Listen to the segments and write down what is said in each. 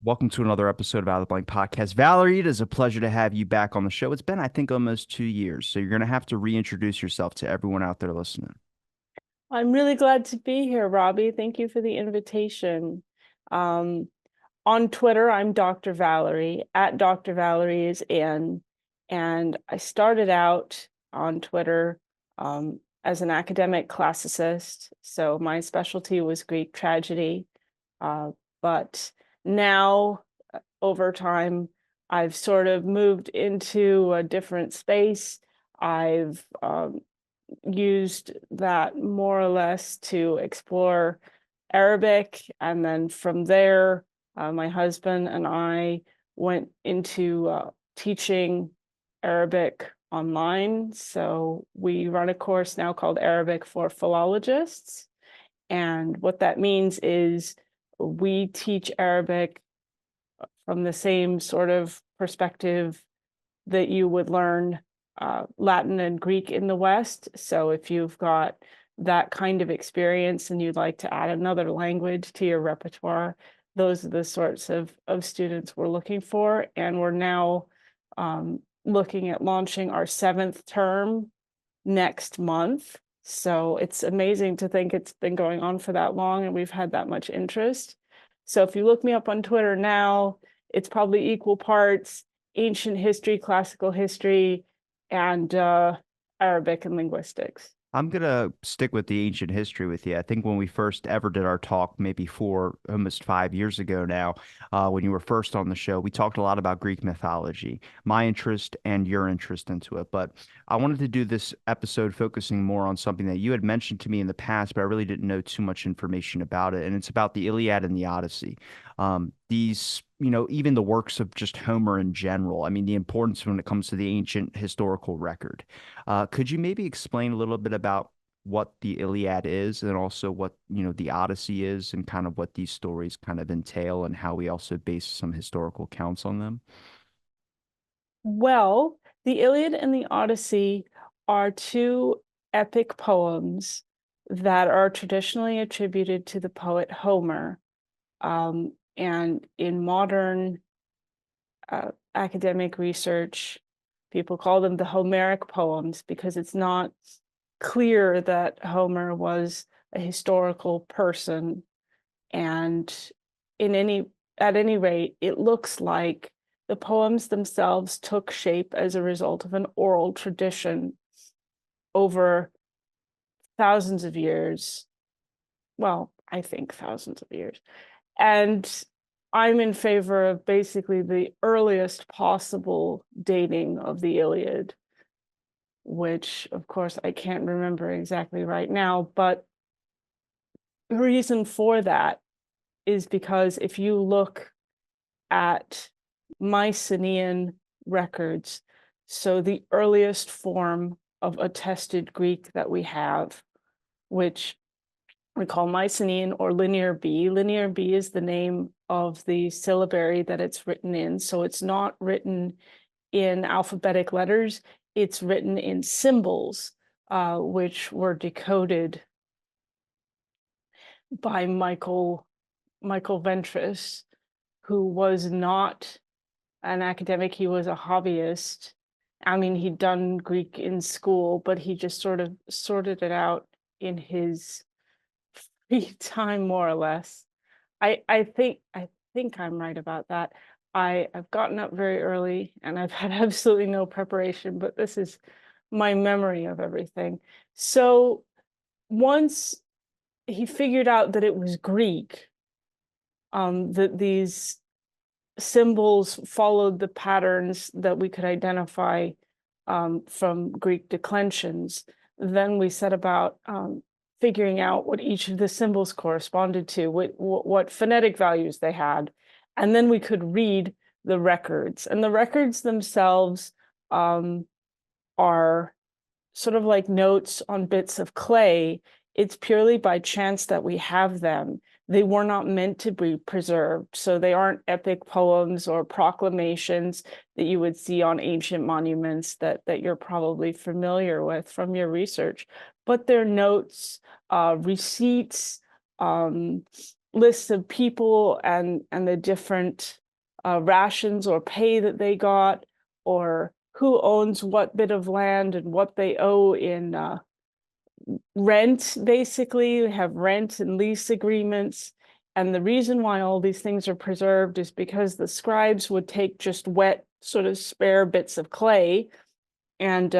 Welcome to another episode of Out of the Blank Podcast. Valerie, it is a pleasure to have you back on the show. It's been, I think, almost 2 years. So you're going to have to reintroduce yourself to everyone out there listening. I'm really glad to be here, Robbie. Thank you for the invitation. Um, on Twitter, I'm Dr. Valerie. At Dr. Valerie is in. And I started out on Twitter as an academic classicist. So my specialty was Greek tragedy. But now, over time, I've sort of moved into a different space. I've used that more or less to explore Arabic. And then from there, my husband and I went into teaching Arabic online. So we run a course now called Arabic for Philologists. And what that means is we teach Arabic from the same sort of perspective that you would learn Latin and Greek in the West. So if you've got that kind of experience and you'd like to add another language to your repertoire, those are the sorts of students we're looking for. And we're now looking at launching our 7th term next month. So it's amazing to think it's been going on for that long and we've had that much interest. So if you look me up on Twitter now, it's probably equal parts ancient history, classical history, and Arabic and linguistics. I'm going to stick with the ancient history with you. I think when we first ever did our talk, maybe almost 5 years ago now, when you were first on the show, we talked a lot about Greek mythology, my interest and your interest into it. But I wanted to do this episode focusing more on something that you had mentioned to me in the past, but I really didn't know too much information about it. And it's about the Iliad and the Odyssey. Even the works of just Homer in general. I mean, the importance when it comes to the ancient historical record. Could you maybe explain a little bit about what the Iliad is and also what, the Odyssey is and kind of what these stories kind of entail and how we also base some historical accounts on them? Well, the Iliad and the Odyssey are two epic poems that are traditionally attributed to the poet Homer. And in modern academic research, people call them the Homeric poems because it's not clear that Homer was a historical person. And in any at any rate, it looks like the poems themselves took shape as a result of an oral tradition over thousands of years. Well, I think thousands of years. And I'm in favor of basically the earliest possible dating of the Iliad, which of course I can't remember exactly right now, but the reason for that is because if you look at Mycenaean records, so the earliest form of attested Greek that we have, which we call Mycenaean or Linear B. Linear B is the name of the syllabary that it's written in. So it's not written in alphabetic letters, it's written in symbols, which were decoded by Michael Ventris, who was not an academic, he was a hobbyist. I mean, he'd done Greek in school, but he just sort of sorted it out in his free time, more or less. I think I'm right about that. I've gotten up very early and I've had absolutely no preparation, but this is my memory of everything. So once he figured out that it was Greek, that these symbols followed the patterns that we could identify from Greek declensions, then we set about figuring out what each of the symbols corresponded to, what phonetic values they had. And then we could read the records. And the records themselves are sort of like notes on bits of clay. It's purely by chance that we have them. They were not meant to be preserved. So they aren't epic poems or proclamations that you would see on ancient monuments that you're probably familiar with from your research, but they're notes, receipts, um, lists of people and the different rations or pay that they got, or who owns what bit of land and what they owe in rent. Basically, we have rent and lease agreements. And the reason why all these things are preserved is because the scribes would take just wet, sort of spare bits of clay and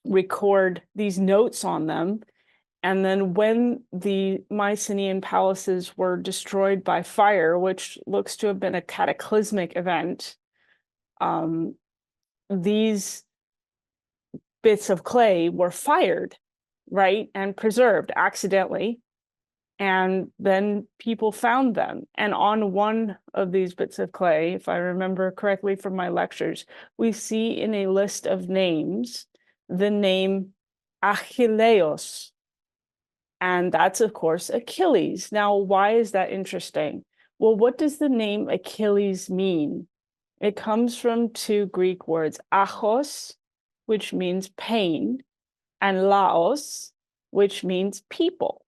record these notes on them. And then when the Mycenaean palaces were destroyed by fire, which looks to have been a cataclysmic event, um, these bits of clay were fired, right, and preserved accidentally. And then people found them. And on one of these bits of clay, if I remember correctly from my lectures, we see in a list of names the name Achilleos. And that's, of course, Achilles. Now, why is that interesting? Well, what does the name Achilles mean? It comes from two Greek words, achos, which means pain, and laos, which means people.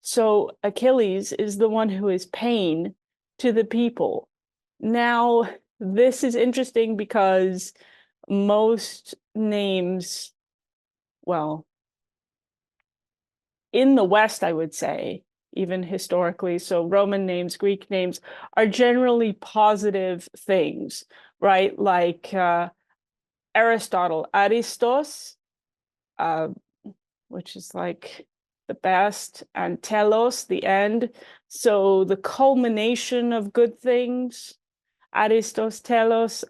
So Achilles is the one who is pain to the people. Now, this is interesting because most names, well, in the West, I would say, even historically, so Roman names, Greek names are generally positive things, right? Like Aristotle, Aristos, uh, which is like the best, and telos, the end. So the culmination of good things, Aristos, telos,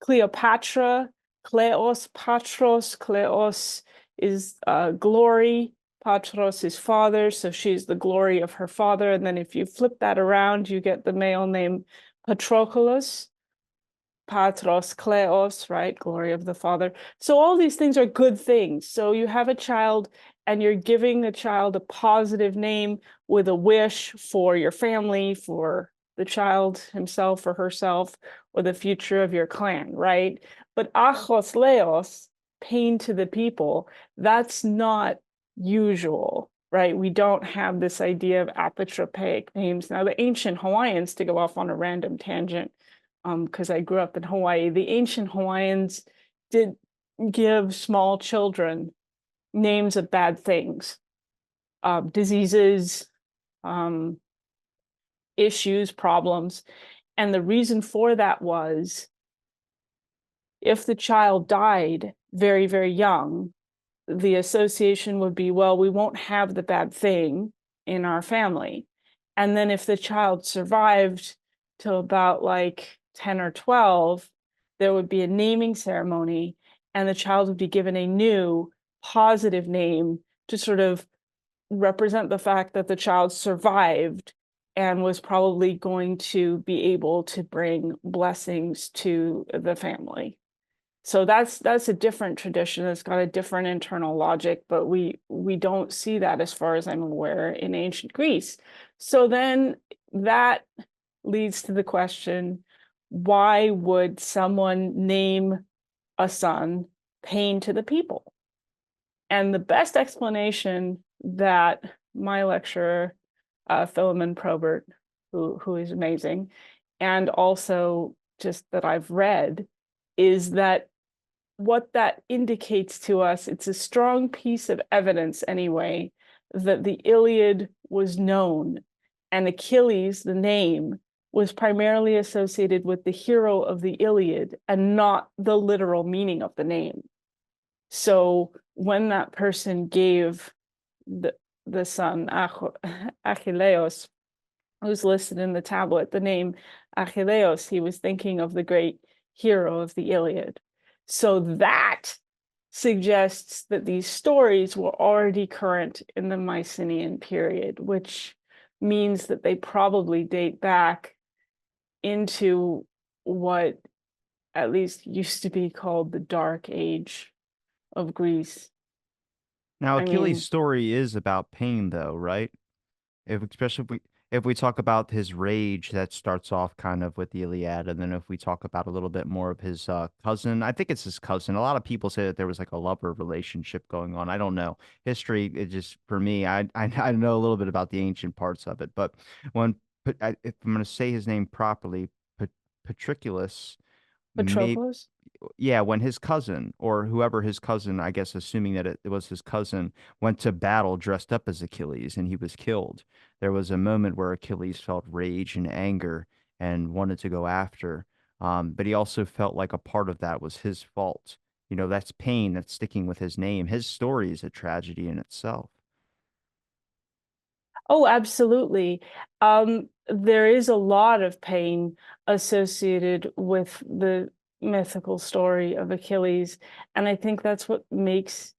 Cleopatra, kleos, patros, kleos is glory, patros is father, so she's the glory of her father. And then if you flip that around, you get the male name Patroclus, patros, kleos, right? Glory of the father. So all these things are good things. So you have a child and you're giving a child a positive name with a wish for your family, for the child himself or herself, or the future of your clan, right? But achos leos, pain to the people, that's not usual, right? We don't have this idea of apotropaic names. Now, the ancient Hawaiians, to go off on a random tangent, because I grew up in Hawaii, the ancient Hawaiians did give small children names of bad things, diseases, um, issues, problems. And the reason for that was if the child died very, very young, the association would be, well, we won't have the bad thing in our family. And then if the child survived till about like 10 or 12, there would be a naming ceremony and the child would be given a new positive name to sort of represent the fact that the child survived and was probably going to be able to bring blessings to the family. So that's a different tradition. It's got a different internal logic, but we don't see that, as far as I'm aware, in ancient Greece. So then that leads to the question, why would someone name a son pain to the people? And the best explanation that my lecturer, Philemon Probert, who is amazing, and also just that I've read, is that what that indicates to us, it's a strong piece of evidence anyway, that the Iliad was known and Achilles, the name, was primarily associated with the hero of the Iliad and not the literal meaning of the name. So when that person gave the son Achilleos, who's listed in the tablet, the name Achilleos, he was thinking of the great hero of the Iliad. So that suggests that these stories were already current in the Mycenaean period, which means that they probably date back into what at least used to be called the Dark Age of Greece. Now, I Achilles' mean, story is about pain, though, right? If we talk about his rage, that starts off kind of with the Iliad, and then if we talk about a little bit more of his cousin, I think it's his cousin. A lot of people say that there was like a lover relationship going on. I don't know. History, it just for me, I know a little bit about the ancient parts of it, but when if I'm going to say his name properly, Patroclus, may Patroclus? yeah, when his cousin or whoever his cousin, I guess assuming that it was his cousin, went to battle dressed up as Achilles and he was killed, there was a moment where Achilles felt rage and anger and wanted to go after. But he also felt like a part of that was his fault. You know, that's pain that's sticking with his name. His story is a tragedy in itself. Oh, absolutely. There is a lot of pain associated with the mythical story of Achilles, and I think that's what makes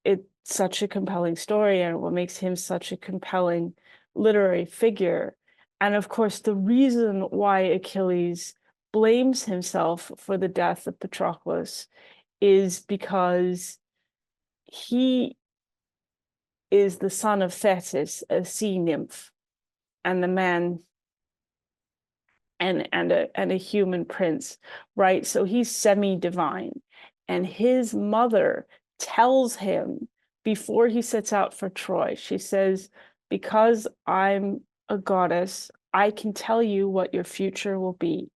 it such a compelling story and what makes him such a compelling literary figure. And of course, the reason why Achilles blames himself for the death of Patroclus is because he is the son of Thetis, a sea nymph, and the man and a human prince, right? So he's semi-divine. And his mother tells him before he sets out for Troy, she says, because I'm a goddess, I can tell you what your future will be.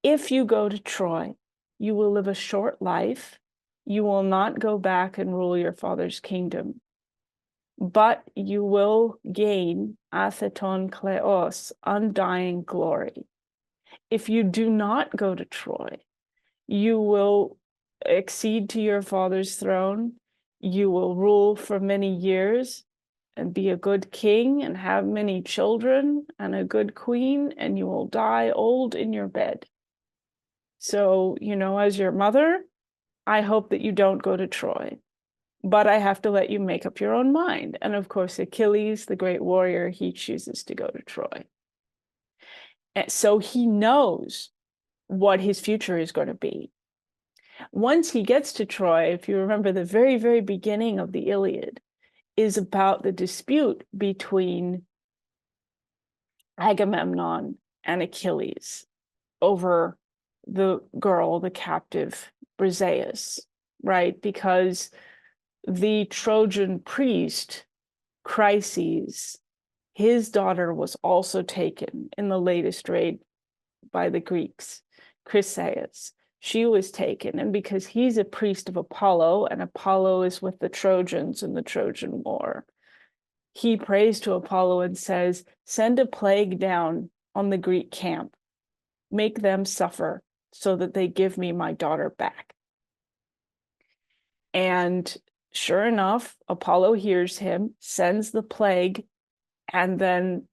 If you go to Troy, you will live a short life. You will not go back and rule your father's kingdom, but you will gain atheton kleos, undying glory. If you do not go to Troy, you will accede to your father's throne. You will rule for many years and be a good king and have many children and a good queen, and you will die old in your bed. So, as your mother, I hope that you don't go to Troy, but I have to let you make up your own mind. And of course, Achilles, the great warrior, he chooses to go to Troy. And so he knows what his future is going to be. Once he gets to Troy, if you remember, the very, very beginning of the Iliad is about the dispute between Agamemnon and Achilles over the girl, the captive Briseis, right? Because the Trojan priest, Chryses, his daughter was also taken in the latest raid by the Greeks, Chryseis. She was taken, and because he's a priest of Apollo, and Apollo is with the Trojans in the Trojan War, he prays to Apollo and says, send a plague down on the Greek camp, make them suffer so that they give me my daughter back. And sure enough, Apollo hears him, sends the plague, and then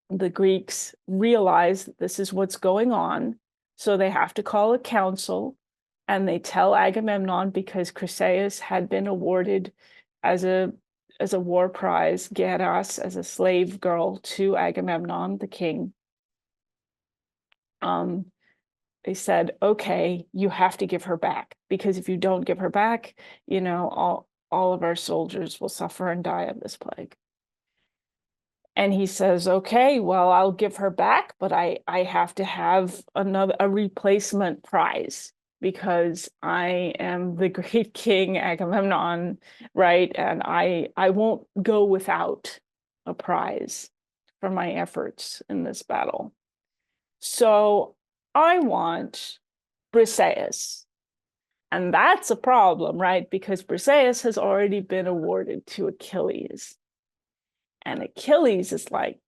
the Greeks realize that this is what's going on. So they have to call a council, and they tell Agamemnon, because Chryseis had been awarded as a war prize, Geras, as a slave girl to Agamemnon, the king. They said, okay, you have to give her back, because if you don't give her back, all of our soldiers will suffer and die of this plague. And he says, okay, well, I'll give her back, but I have to have a replacement prize, because I am the great king Agamemnon, right? And I won't go without a prize for my efforts in this battle. So I want Briseis. And that's a problem, right? Because Briseis has already been awarded to Achilles. And Achilles is like,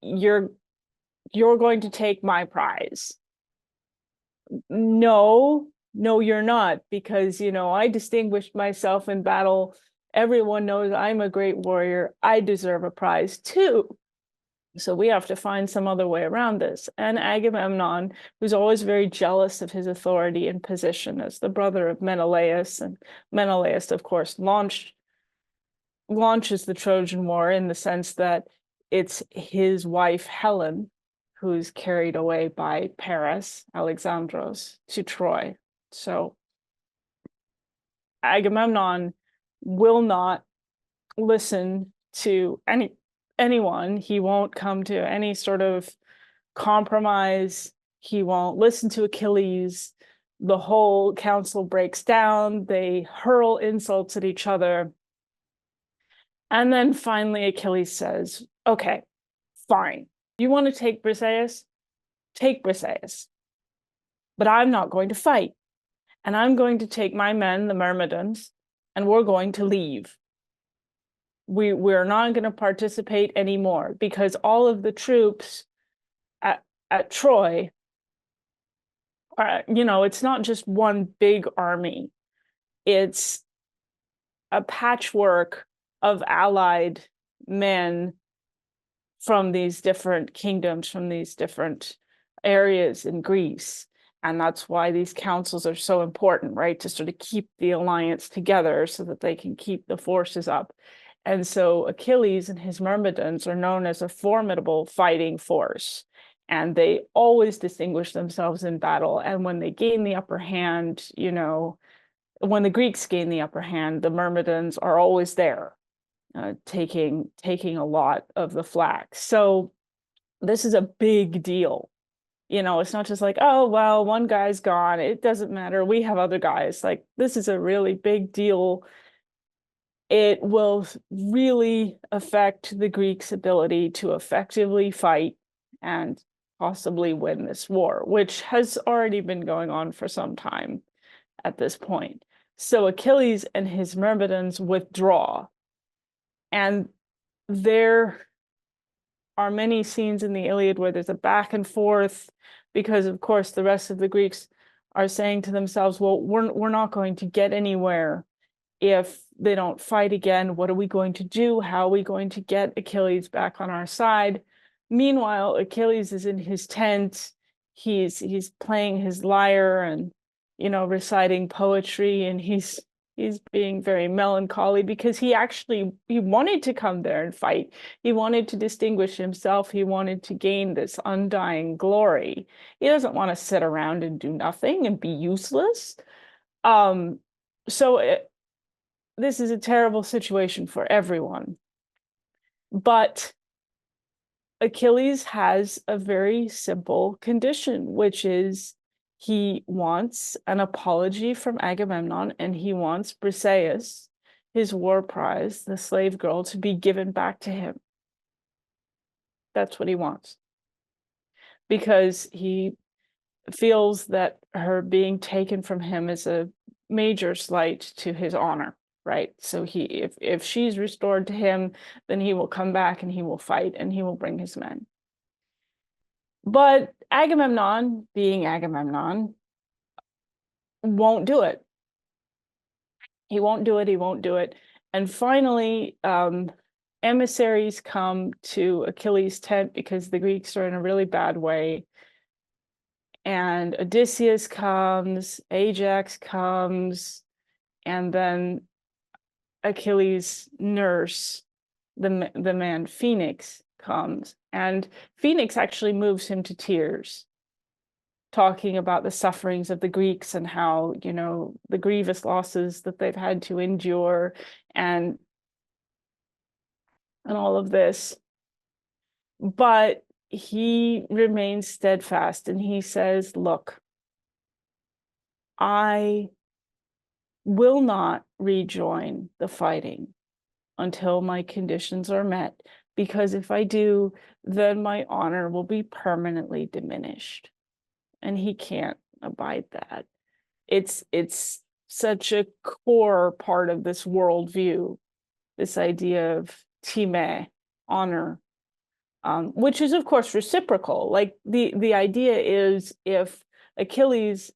you're going to take my prize. No, you're not, because I distinguished myself in battle. Everyone knows I'm a great warrior. I deserve a prize too. So we have to find some other way around this. And Agamemnon, who's always very jealous of his authority and position as the brother of Menelaus, and Menelaus, of course, launches the Trojan War in the sense that it's his wife Helen who's carried away by Paris, Alexandros, to Troy. So Agamemnon will not listen to anyone. He won't come to any sort of compromise. He won't listen to Achilles. The whole council breaks down. They hurl insults at each other. And then finally Achilles says, okay, fine. You want to take Briseis? Take Briseis. But I'm not going to fight. And I'm going to take my men, the Myrmidons, and we're going to leave. We're not going to participate anymore because all of the troops at Troy are, it's not just one big army. It's a patchwork of allied men from these different kingdoms, from these different areas in Greece. And that's why these councils are so important, right? To sort of keep the alliance together so that they can keep the forces up. And so Achilles and his Myrmidons are known as a formidable fighting force. And they always distinguish themselves in battle. And when they gain the upper hand, when the Greeks gain the upper hand, the Myrmidons are always there, taking a lot of the flak. So this is a big deal. It's not just like, oh, well, one guy's gone. It doesn't matter. We have other guys. Like, this is a really big deal. It will really affect the Greeks' ability to effectively fight and possibly win this war, which has already been going on for some time at this point. So Achilles and his Myrmidons withdraw. And there are many scenes in the Iliad where there's a back and forth because, of course, the rest of the Greeks are saying to themselves, well, we're not going to get anywhere if they don't fight again. What are we going to do? How are we going to get Achilles back on our side? Meanwhile, Achilles is in his tent. He's playing his lyre and, reciting poetry, and he's being very melancholy because he wanted to come there and fight. He wanted to distinguish himself. He wanted to gain this undying glory. He doesn't want to sit around and do nothing and be useless. This is a terrible situation for everyone. But Achilles has a very simple condition, which is he wants an apology from Agamemnon, and he wants Briseis, his war prize, the slave girl, to be given back to him. That's what he wants. Because he feels that her being taken from him is a major slight to his honor, right? So if she's restored to him, then he will come back and he will fight and he will bring his men. But Agamemnon, being Agamemnon, won't do it. He won't do it. He won't do it. And finally, emissaries come to Achilles' tent because the Greeks are in a really bad way. And Odysseus comes, Ajax comes, and then Achilles' nurse, the man Phoenix, comes. And Phoenix actually moves him to tears, talking about the sufferings of the Greeks and how, the grievous losses that they've had to endure and all of this. But he remains steadfast and he says, look, I will not rejoin the fighting until my conditions are met, because if I do, then my honor will be permanently diminished. And he can't abide that. It's such a core part of this worldview, this idea of time, honor, which is of course reciprocal. Like the idea is if Achilles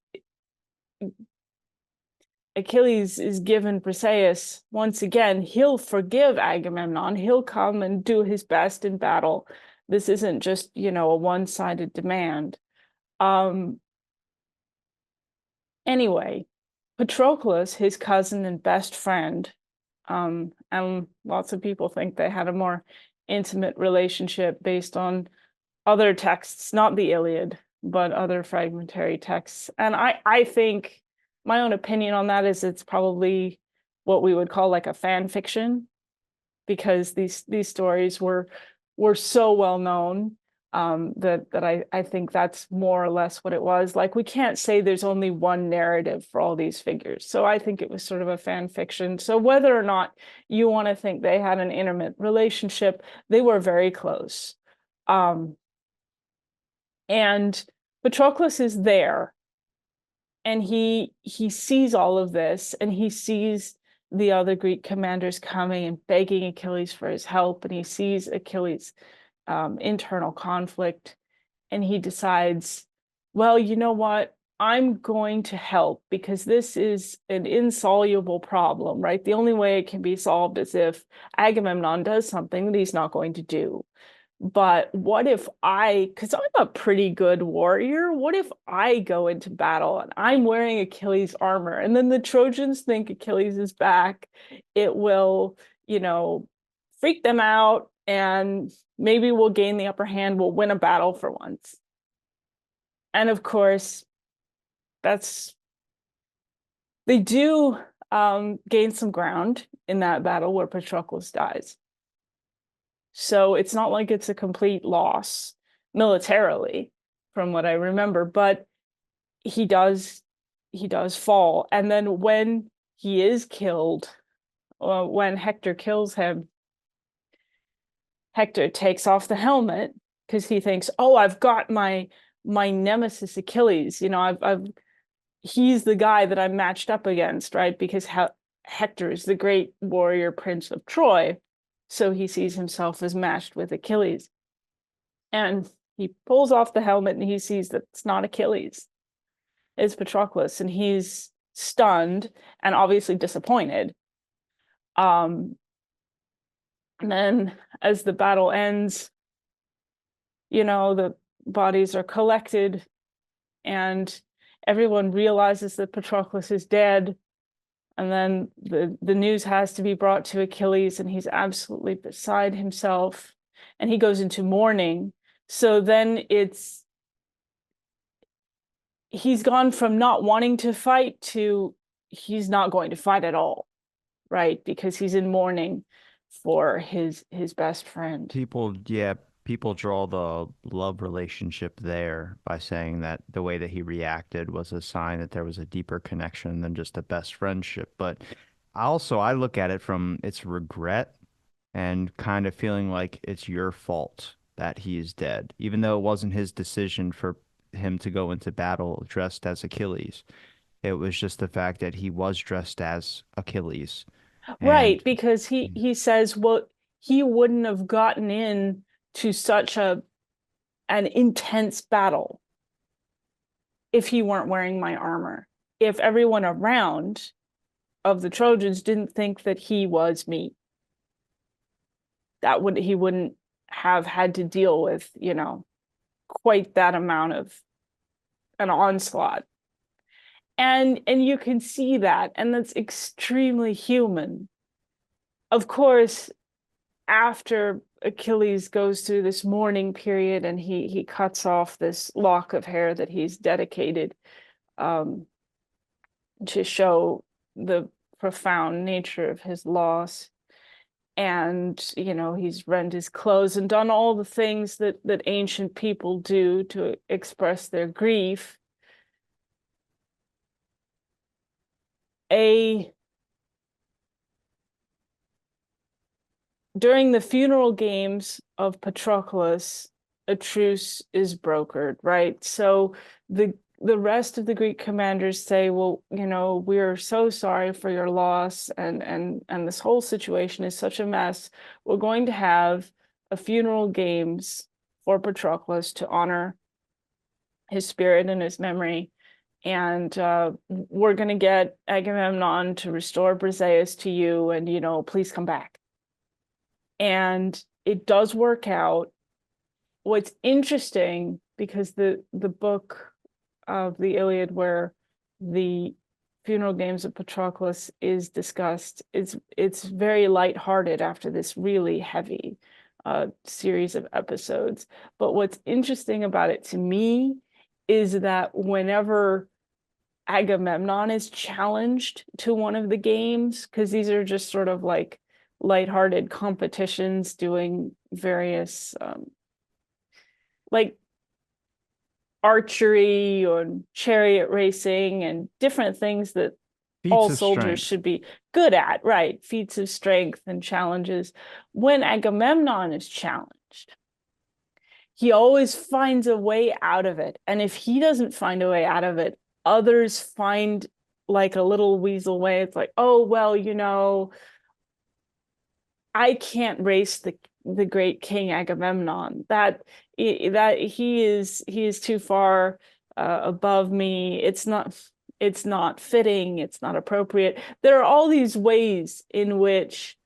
is given Briseis, once again, he'll forgive Agamemnon. He'll come and do his best in battle. This isn't just, a one-sided demand. Anyway, Patroclus, his cousin and best friend, and lots of people think they had a more intimate relationship based on other texts, not the Iliad, but other fragmentary texts. And I think my own opinion on that is it's probably what we would call like a fan fiction. because these stories were so well known, that I think that's more or less what it was. Like, we can't say there's only one narrative for all these figures. So I think it was sort of a fan fiction. So whether or not you want to think they had an intimate relationship, they were very close. Um, and Patroclus is there, and he sees all of this, and he sees the other Greek commanders coming and begging Achilles for his help, and he sees Achilles' internal conflict, and he decides, well, you know what? I'm going to help, because this is an insoluble problem, right? The only way it can be solved is if Agamemnon does something that he's not going to do. But what if because I'm a pretty good warrior, what if I go into battle and I'm wearing Achilles' armor, and then the Trojans think Achilles is back? It will, freak them out, and maybe we'll gain the upper hand, we'll win a battle for once. And of course, they do gain some ground in that battle where Patroclus dies. So it's not like it's a complete loss militarily, from what I remember, but he does fall. And then when he is killed, when Hector kills him, Hector takes off the helmet because he thinks, oh, I've got my nemesis Achilles. He's the guy that I'm matched up against, right? Because Hector is the great warrior prince of Troy. So he sees himself as matched with Achilles. And he pulls off the helmet and he sees that it's not Achilles, it's Patroclus, and he's stunned and obviously disappointed. And then as the battle ends, the bodies are collected and everyone realizes that Patroclus is dead. And then the news has to be brought to Achilles, and he's absolutely beside himself, and he goes into mourning. So then he's gone from not wanting to fight to he's not going to fight at all, right? Because he's in mourning for his best friend. People draw the love relationship there by saying that the way that he reacted was a sign that there was a deeper connection than just a best friendship. But I look at it from its regret and kind of feeling like it's your fault that he is dead, even though it wasn't his decision for him to go into battle dressed as Achilles. It was just the fact that he was dressed as Achilles. Right, And because he says, well, he wouldn't have gotten in to such an intense battle if he weren't wearing my armor. If everyone around of the Trojans didn't think that he was me, he wouldn't have had to deal with, quite that amount of an onslaught. And you can see that, and that's extremely human. Of course, after Achilles goes through this mourning period and he cuts off this lock of hair that he's dedicated, um, to show the profound nature of his loss. And he's rent his clothes and done all the things that ancient people do to express their grief. During the funeral games of Patroclus, a truce is brokered, right? So the rest of the Greek commanders say, well, we're so sorry for your loss, and this whole situation is such a mess. We're going to have a funeral games for Patroclus to honor his spirit and his memory. And we're going to get Agamemnon to restore Briseis to you, and please come back. And it does work out. What's interesting, because the book of the Iliad, where the funeral games of Patroclus is discussed, it's very lighthearted after this really heavy series of episodes. But what's interesting about it to me is that whenever Agamemnon is challenged to one of the games, because these are just sort of like lighthearted competitions, doing various like archery or chariot racing and different things that Feats all of soldiers strength. should be good at, right? Feats of strength and challenges. When Agamemnon is challenged, he always finds a way out of it. And if he doesn't find a way out of it, others find like a little weasel way. It's like, oh, well, I can't race the great King Agamemnon. That he is too far above me. It's not fitting. It's not appropriate. There are all these ways in which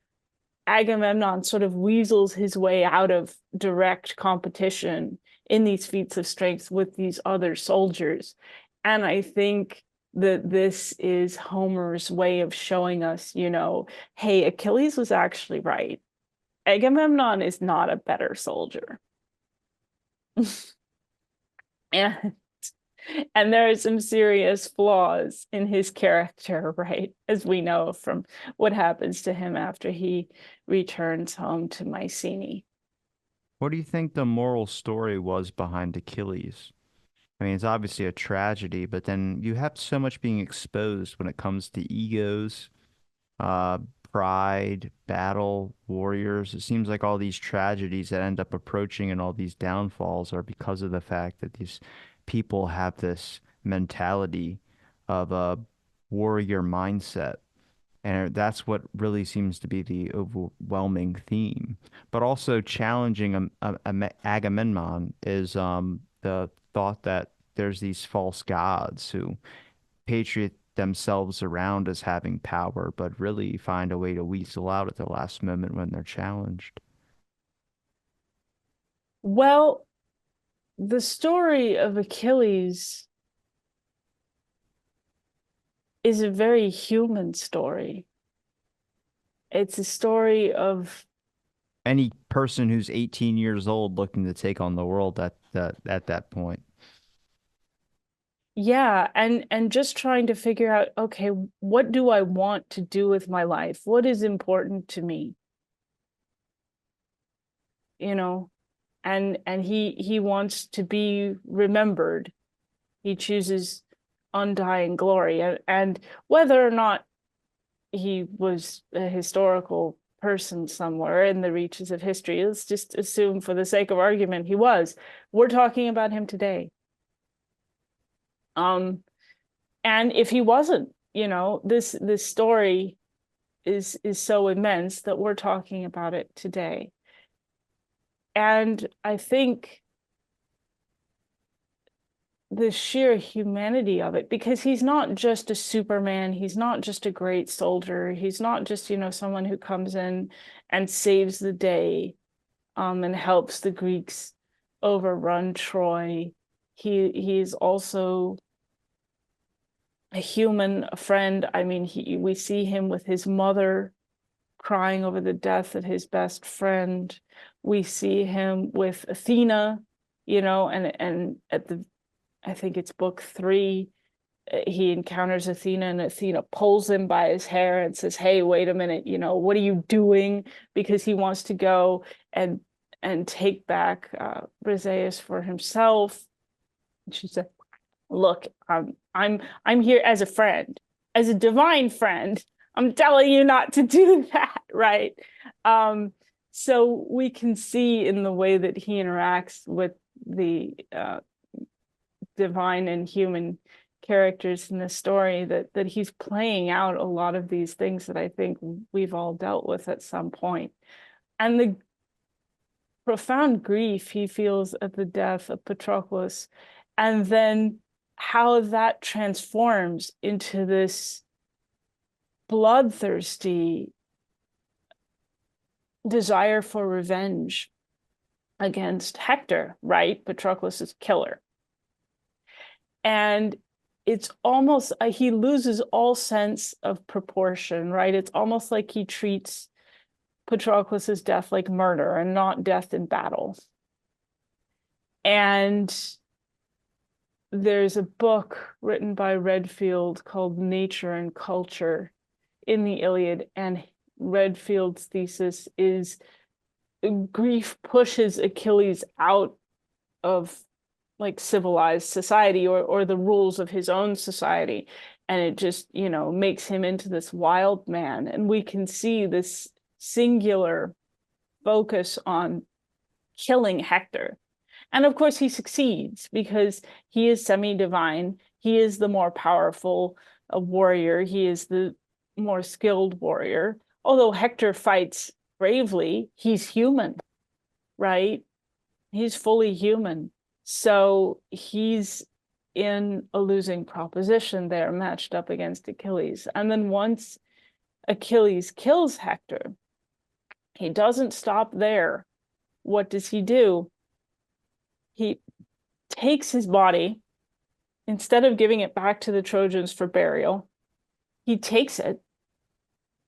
Agamemnon sort of weasels his way out of direct competition in these feats of strength with these other soldiers. And I think that this is Homer's way of showing us, hey, Achilles was actually right. Agamemnon is not a better soldier. and and there are some serious flaws in his character, right? As we know from what happens to him after he returns home to Mycenae. What do you think the moral story was behind Achilles? I mean, it's obviously a tragedy, but then you have so much being exposed when it comes to egos, uh, pride, battle, warriors. It seems like all these tragedies that end up approaching and all these downfalls are because of the fact that these people have this mentality of a warrior mindset. And that's what really seems to be the overwhelming theme. But also challenging Agamemnon is the thought that there's these false gods who patriot themselves around as having power, but really find a way to weasel out at the last moment when they're challenged. Well, the story of Achilles is a very human story. It's a story of, Any person who's 18 years old looking to take on the world at that point. yeah, and just trying to figure out, okay, what do I want to do with my life? What is important to me? You know, and he wants to be remembered. He chooses undying glory, and whether or not he was a historical person somewhere in the reaches of history, let's just assume for the sake of argument he was. We're talking about him today. And if he wasn't, this story is so immense that we're talking about it today. And I think the sheer humanity of it, because he's not just a Superman, he's not just a great soldier, he's not just, someone who comes in and saves the day, and helps the Greeks overrun Troy. He's also a human, a friend. I mean, we see him with his mother crying over the death of his best friend. We see him with Athena, and at the I think it's book 3, he encounters Athena and Athena pulls him by his hair and says, "Hey, wait a minute, what are you doing?" Because he wants to go and take back Briseis for himself. And she said, "Look, I'm here as a friend, as a divine friend. I'm telling you not to do that," right? So we can see in the way that he interacts with the divine and human characters in the story that he's playing out a lot of these things that I think we've all dealt with at some point. And the profound grief he feels at the death of Patroclus, and then how that transforms into this bloodthirsty desire for revenge against Hector, right? Patroclus's killer. And it's almost he loses all sense of proportion, right? It's almost like he treats Patroclus's death like murder and not death in battle. And there's a book written by Redfield called Nature and Culture in the Iliad, and Redfield's thesis is grief pushes Achilles out of like civilized society or the rules of his own society. And it just, makes him into this wild man. And we can see this singular focus on killing Hector. And of course, he succeeds because he is semi-divine. He is the more powerful warrior. He is the more skilled warrior. Although Hector fights bravely, he's human, right? He's fully human. So he's in a losing proposition there, matched up against Achilles. And then once Achilles kills Hector, he doesn't stop there. What does he do? He takes his body, instead of giving it back to the Trojans for burial, he takes it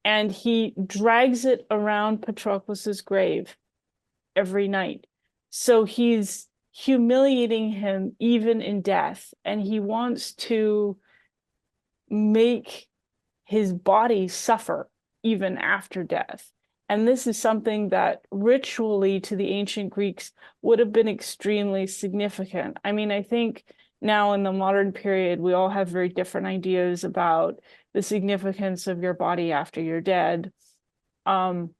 and he drags it around Patroclus's grave every night. So he's humiliating him even in death, and he wants to make his body suffer even after death. And this is something that ritually to the ancient Greeks would have been extremely significant. I mean, I think now in the modern period, we all have very different ideas about the significance of your body after you're dead. Some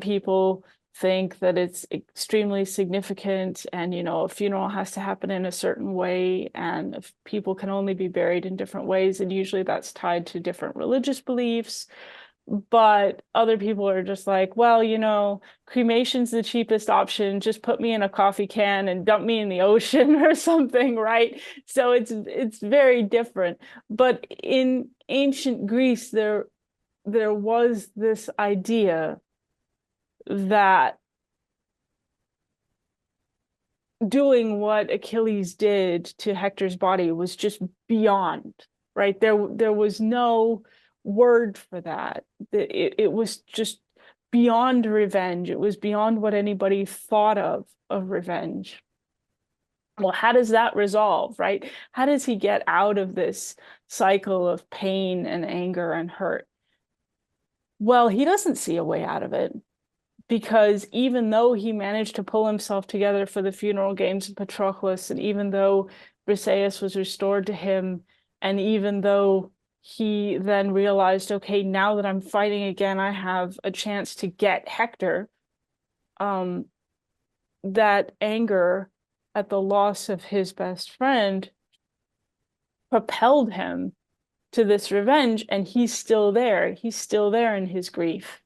people think that it's extremely significant and, a funeral has to happen in a certain way, and if people can only be buried in different ways, and usually that's tied to different religious beliefs. But other people are just like, well, cremation's the cheapest option. Just put me in a coffee can and dump me in the ocean or something, right? So it's very different. But in ancient Greece, there was this idea that doing what Achilles did to Hector's body was just beyond, right? There was no word for that. It was just beyond revenge. It was beyond what anybody thought of revenge. Well, how does that resolve, right? How does he get out of this cycle of pain and anger and hurt? Well, he doesn't see a way out of it, because even though he managed to pull himself together for the funeral games of Patroclus, and even though Briseis was restored to him, and even though he then realized, okay, now that I'm fighting again, I have a chance to get Hector, that anger at the loss of his best friend propelled him to this revenge, and he's still there. He's still there in his grief.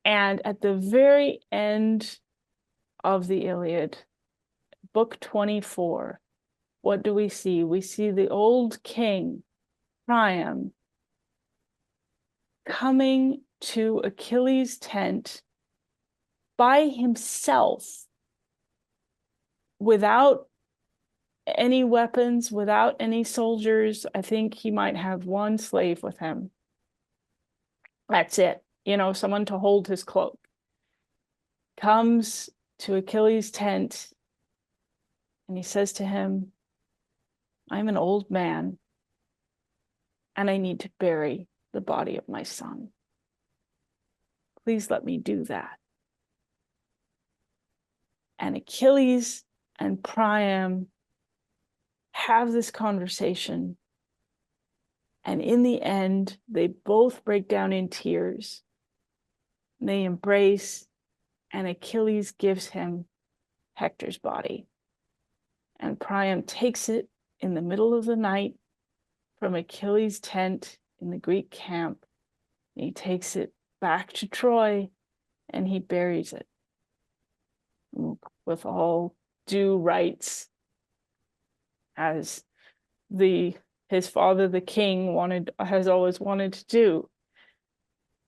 And at the very end of the Iliad, book 24, what do we see? We see the old king, Priam, coming to Achilles' tent by himself, without any weapons, without any soldiers. I think he might have one slave with him. That's it. Someone to hold his cloak. Comes to Achilles' tent and he says to him, I'm an old man and I need to bury the body of my son. Please let me do that. And Achilles and Priam have this conversation. And in the end, they both break down in tears. They embrace, and Achilles gives him Hector's body. And Priam takes it in the middle of the night from Achilles' tent in the Greek camp. And he takes it back to Troy and he buries it with all due rites, as his father, the king, has always wanted to do.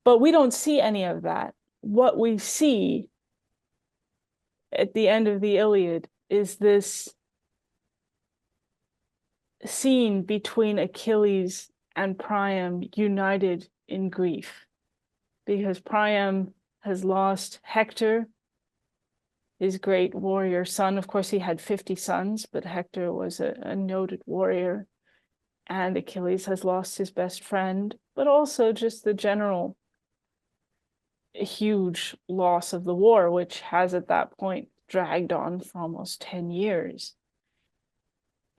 But we don't see any of that. What we see at the end of the Iliad is this scene between Achilles and Priam united in grief, because Priam has lost Hector, his great warrior son. Of course, he had 50 sons, but Hector was a noted warrior. and Achilles has lost his best friend, but also just the general huge loss of the war, which has at that point dragged on for almost 10 years.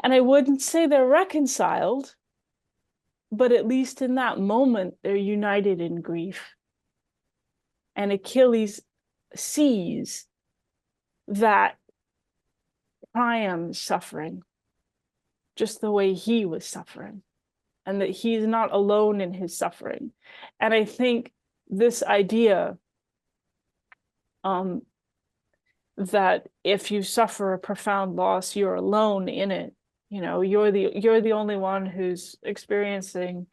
And I wouldn't say they're reconciled, but at least in that moment, they're united in grief. And Achilles sees that Priam's suffering just the way he was suffering, and that he's not alone in his suffering. And I think this idea that if you suffer a profound loss, you're alone in it. You know, you're the only one who's experiencing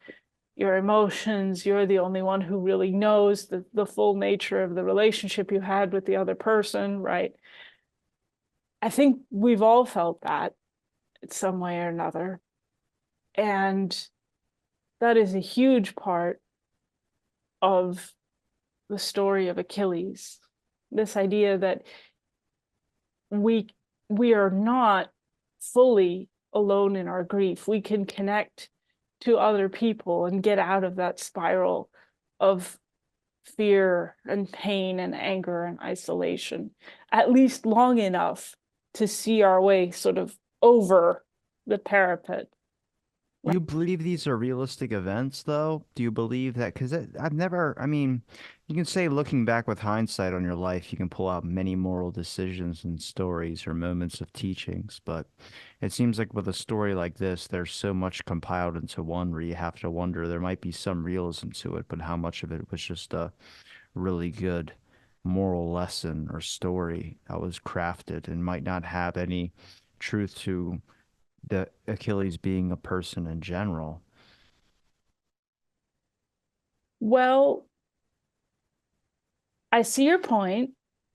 your emotions. You're the only one who really knows the full nature of the relationship you had with the other person, right? I think we've all felt that in some way or another. And that is a huge part of the story of Achilles. This idea that we are not fully alone in our grief. We can connect to other people and get out of that spiral of fear and pain and anger and isolation, at least long enough to see our way sort of over the parapet. Do you believe these are realistic events, though? Do you believe that? Because I've never, I mean, you can say looking back with hindsight on your life, you can pull out many moral decisions and stories or moments of teachings. But it seems like with a story like this, there's so much compiled into one where you have to wonder there might be some realism to it, but how much of it was just a really good moral lesson or story that was crafted and might not have any truth to the Achilles being a person in general. Well, I see your point.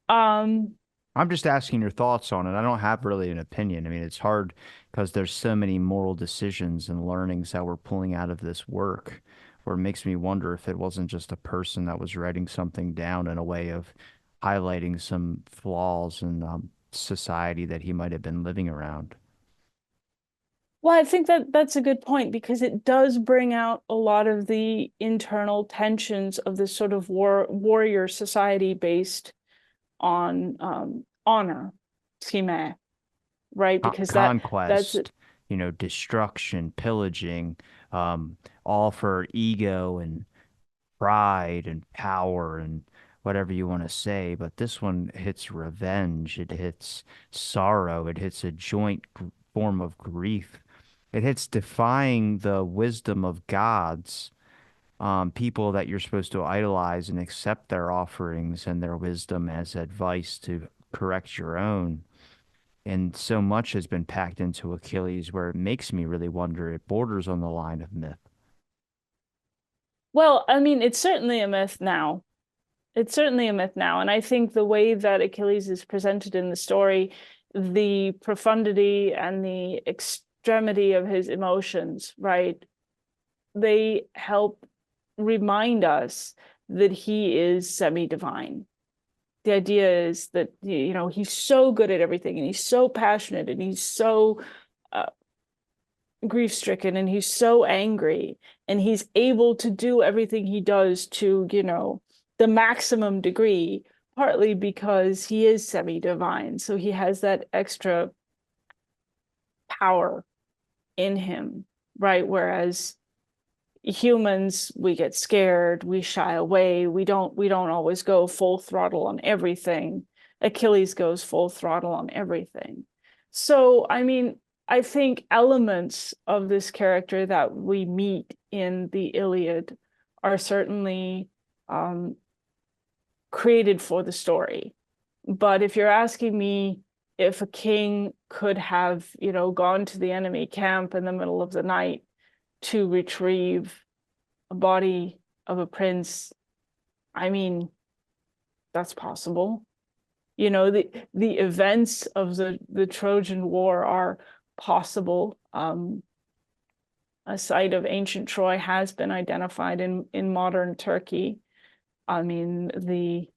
Um, I'm just asking your thoughts on it. I don't have really an opinion. I mean, it's hard because there's so many moral decisions and learnings that we're pulling out of this work, where it makes me wonder if it wasn't just a person that was writing something down in a way of highlighting some flaws in society that he might have been living around. well, I think that that's a good point because it does bring out a lot of the internal tensions of this sort of warrior society based on honor, time, right? Because that's Conquest, destruction, pillaging, all for ego and pride and power and whatever you want to say. But this one hits revenge, it hits sorrow, it hits a joint form of grief. It hits defying the wisdom of gods, people that you're supposed to idolize and accept their offerings and their wisdom as advice to correct your own. And so much has been packed into Achilles where it makes me really wonder. It borders on the line of myth. well, I mean, it's certainly a myth now. It's certainly a myth now. And I think the way that Achilles is presented in the story, the profundity and the extremity of his emotions, right? They help remind us that he is semi-divine. The idea is that, he's so good at everything and he's so passionate and he's so uh, grief-stricken and he's so angry and he's able to do everything he does to, the maximum degree, partly because he is semi-divine. So he has that extra power in him, right? Whereas humans, we get scared, we shy away, we don't always go full throttle on everything. Achilles goes full throttle on everything. So, I mean, I think elements of this character that we meet in the Iliad are certainly created for the story. But if you're asking me if a king could have, gone to the enemy camp in the middle of the night to retrieve a body of a prince, I mean, that's possible. The events of the Trojan War are possible. A site of ancient Troy has been identified in modern Turkey. I mean, the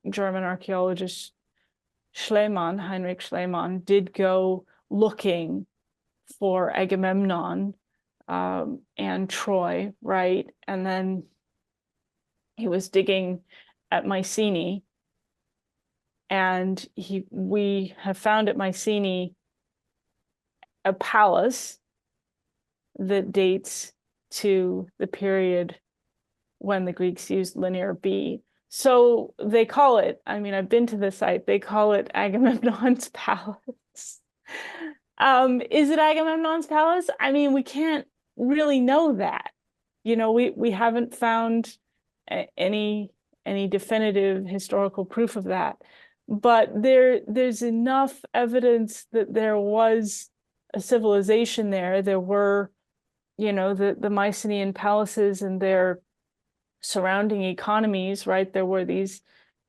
German archaeologist Heinrich Schliemann, did go looking for Agamemnon and Troy, right? And then he was digging at Mycenae, and we have found at Mycenae a palace that dates to the period when the Greeks used Linear B. So they call it, I mean, I've been to the site, they call it Agamemnon's palace. Is it Agamemnon's palace? I mean, we can't really know that. We haven't found any definitive historical proof of that. But there's enough evidence that there was a civilization there. There were, the Mycenaean palaces and their surrounding economies, right? There were these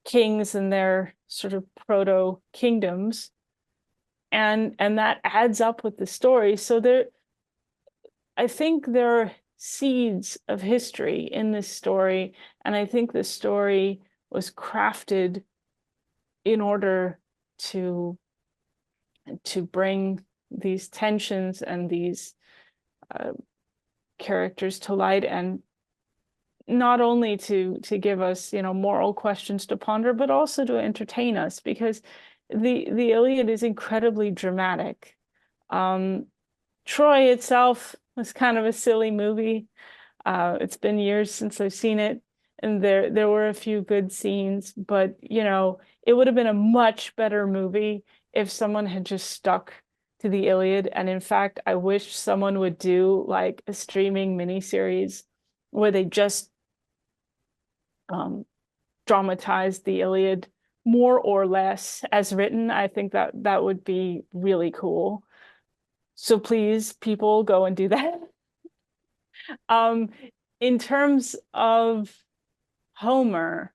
kings and their sort of proto kingdoms, and that adds up with the story. So I think there are seeds of history in this story, and I think the story was crafted in order to bring these tensions and these characters to light, and not only to give us, moral questions to ponder, but also to entertain us, because the Iliad is incredibly dramatic. Troy itself was kind of a silly movie. It's been years since I've seen it, and there were a few good scenes, but it would have been a much better movie if someone had just stuck to the Iliad. And in fact, I wish someone would do like a streaming miniseries where they just dramatize the Iliad more or less as written. I think that would be really cool. So please, people, go and do that. Um, in terms of Homer,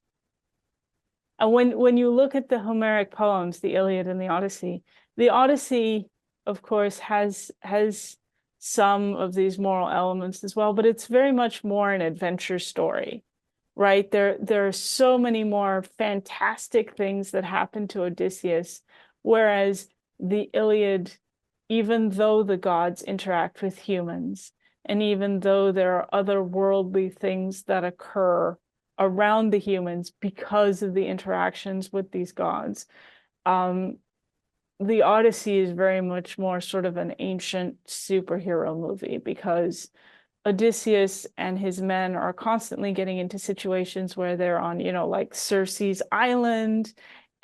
when you look at the Homeric poems, the Iliad and the Odyssey, of course, has some of these moral elements as well, but it's very much more an adventure story, right? There are so many more fantastic things that happen to Odysseus, whereas the Iliad, even though the gods interact with humans, and even though there are otherworldly things that occur around the humans because of the interactions with these gods, the Odyssey is very much more sort of an ancient superhero movie, because Odysseus and his men are constantly getting into situations where they're on, like Circe's island,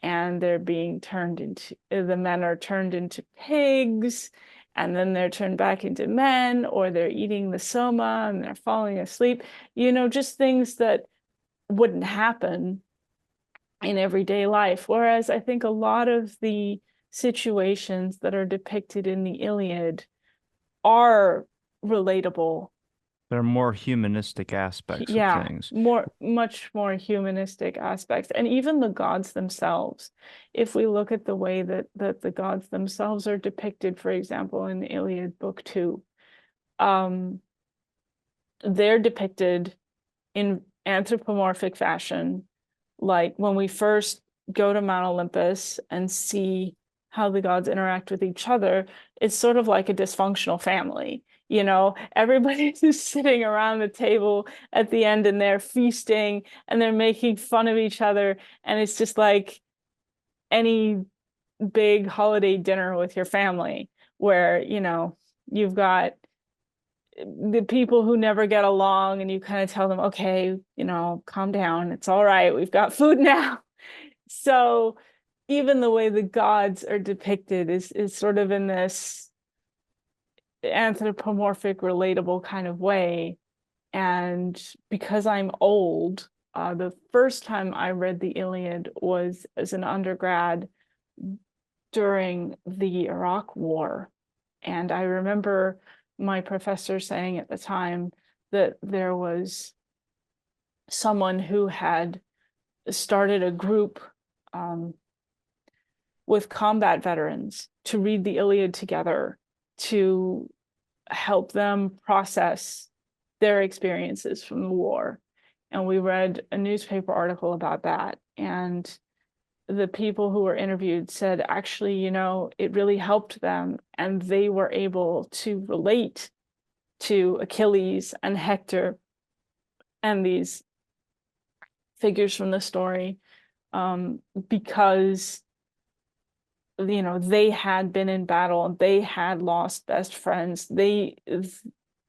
and they're being turned into, the men are turned into pigs, and then they're turned back into men, or they're eating the soma and they're falling asleep, just things that wouldn't happen in everyday life. Whereas I think a lot of the situations that are depicted in the Iliad are relatable. There are more humanistic aspects of Yeah, things. much more humanistic aspects. And even the gods themselves, if we look at the way that the gods themselves are depicted, for example, in the Iliad Book 2, they're depicted in anthropomorphic fashion. Like when we first go to Mount Olympus and see how the gods interact with each other, it's sort of like a dysfunctional family. Everybody's just sitting around the table at the end, and they're feasting and they're making fun of each other. And it's just like any big holiday dinner with your family, where, you've got the people who never get along, and you kind of tell them, okay, calm down. It's all right. We've got food now. So even the way the gods are depicted is sort of in this anthropomorphic, relatable kind of way. And because I'm old, the first time I read the Iliad was as an undergrad during the Iraq War. And I remember my professor saying at the time that there was someone who had started a group with combat veterans to read the Iliad together, to help them process their experiences from the war. And we read a newspaper article about that. And the people who were interviewed said, actually, it really helped them, and they were able to relate to Achilles and Hector and these figures from the story, because they had been in battle, they had lost best friends, they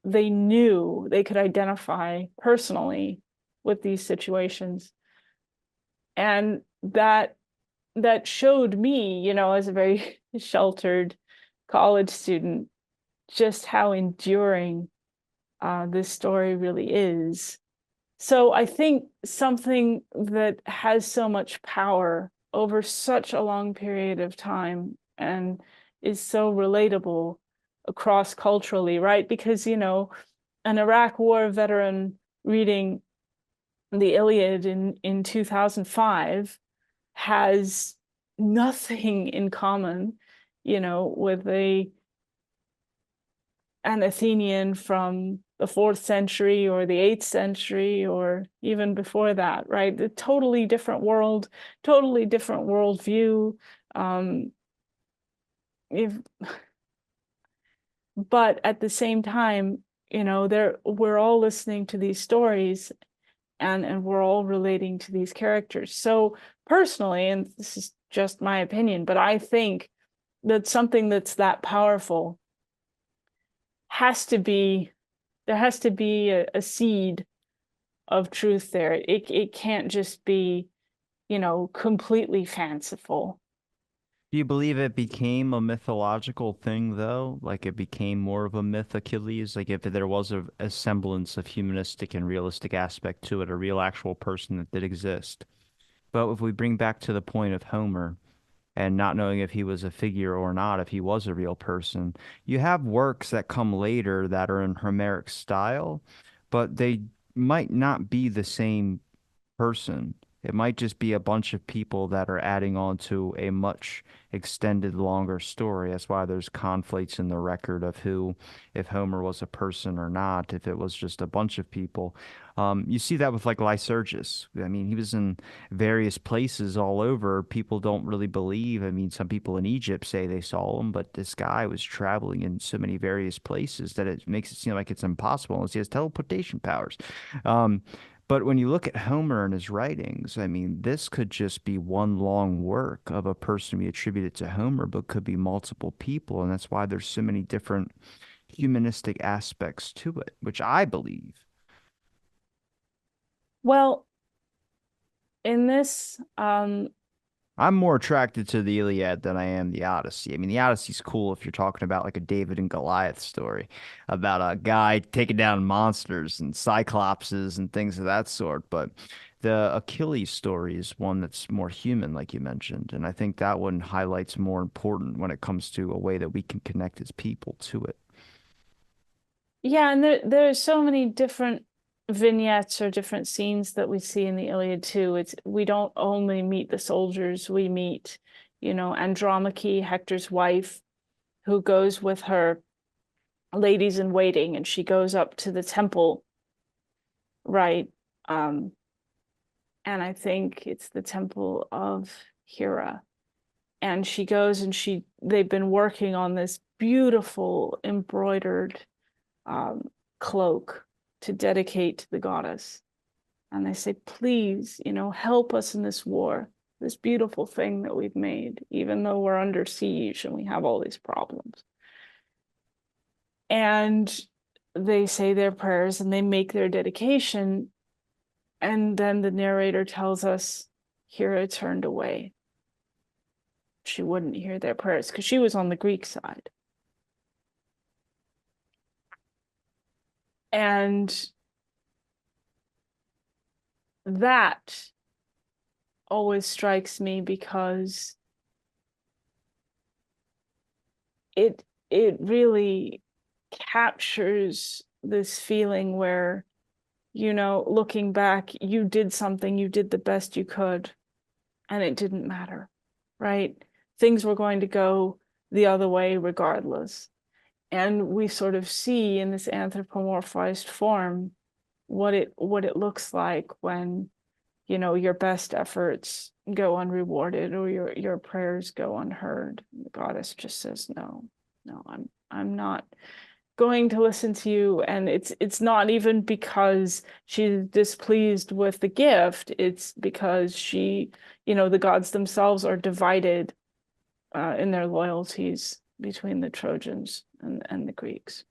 knew, they could identify personally with these situations, and that showed me, as a very sheltered college student, just how enduring this story really is. So I think something that has so much power over such a long period of time and is so relatable across culturally, right? Because, an Iraq War veteran reading the Iliad in 2005 has nothing in common, with an Athenian from the 4th century or the 8th century or even before that, right? A totally different world, totally different worldview. If, but at the same time, we're all listening to these stories, and we're all relating to these characters. So personally, and this is just my opinion, but I think that something that's that powerful has to be there has to be a seed of truth there. It can't just be, completely fanciful. Do you believe it became a mythological thing, though? Like it became more of a myth, Achilles? Like if there was a semblance of humanistic and realistic aspect to it, a real actual person that did exist. But if we bring back to the point of Homer and not knowing if he was a figure or not, if he was a real person, you have works that come later that are in Homeric style, but they might not be the same person. It might just be a bunch of people that are adding on to a much extended, longer story. That's why there's conflicts in the record of who, if Homer was a person or not, if it was just a bunch of people. You see that with like Lycurgus. I mean, he was in various places all over. People don't really believe. I mean, some people in Egypt say they saw him, but this guy was traveling in so many various places that it makes it seem like it's impossible unless he has teleportation powers. Um, but when you look at Homer and his writings, I mean, this could just be one long work of a person we attribute it to Homer, but could be multiple people. And that's why there's so many different humanistic aspects to it, which I believe. Well, in this, I'm more attracted to the Iliad than I am the Odyssey. I mean, the Odyssey's cool if you're talking about like a David and Goliath story about a guy taking down monsters and cyclopses and things of that sort. But the Achilles story is one that's more human, like you mentioned. And I think that one highlights more important when it comes to a way that we can connect as people to it. yeah, and there are so many different vignettes or different scenes that we see in the Iliad too. We don't only meet the soldiers, we meet, Andromache, Hector's wife, who goes with her ladies in waiting, and she goes up to the temple, right? Um, and I think it's the temple of Hera. And she goes and they've been working on this beautiful embroidered um, cloak to dedicate to the goddess. And they say, please, help us in this war, this beautiful thing that we've made, even though we're under siege and we have all these problems. And they say their prayers and they make their dedication. And then the narrator tells us Hera turned away. She wouldn't hear their prayers because she was on the Greek side. And that always strikes me because it really captures this feeling where, looking back, you did something, you did the best you could, and it didn't matter, right? Things were going to go the other way regardless. And we sort of see in this anthropomorphized form what it looks like when, your best efforts go unrewarded or your prayers go unheard. The goddess just says, no, I'm not going to listen to you, and it's not even because she's displeased with the gift. It's because she, the gods themselves are divided in their loyalties between the Trojans and the Greeks.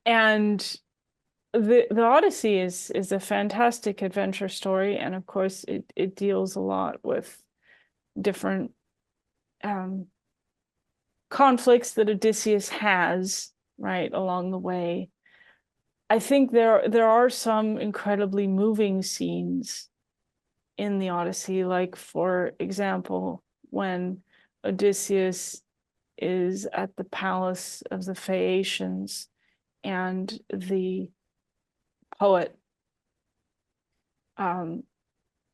And the Odyssey is a fantastic adventure story, and of course it deals a lot with different conflicts that Odysseus has, right, along the way. I think there are some incredibly moving scenes in the Odyssey, like for example, when Odysseus is at the palace of the Phaeacians and the poet,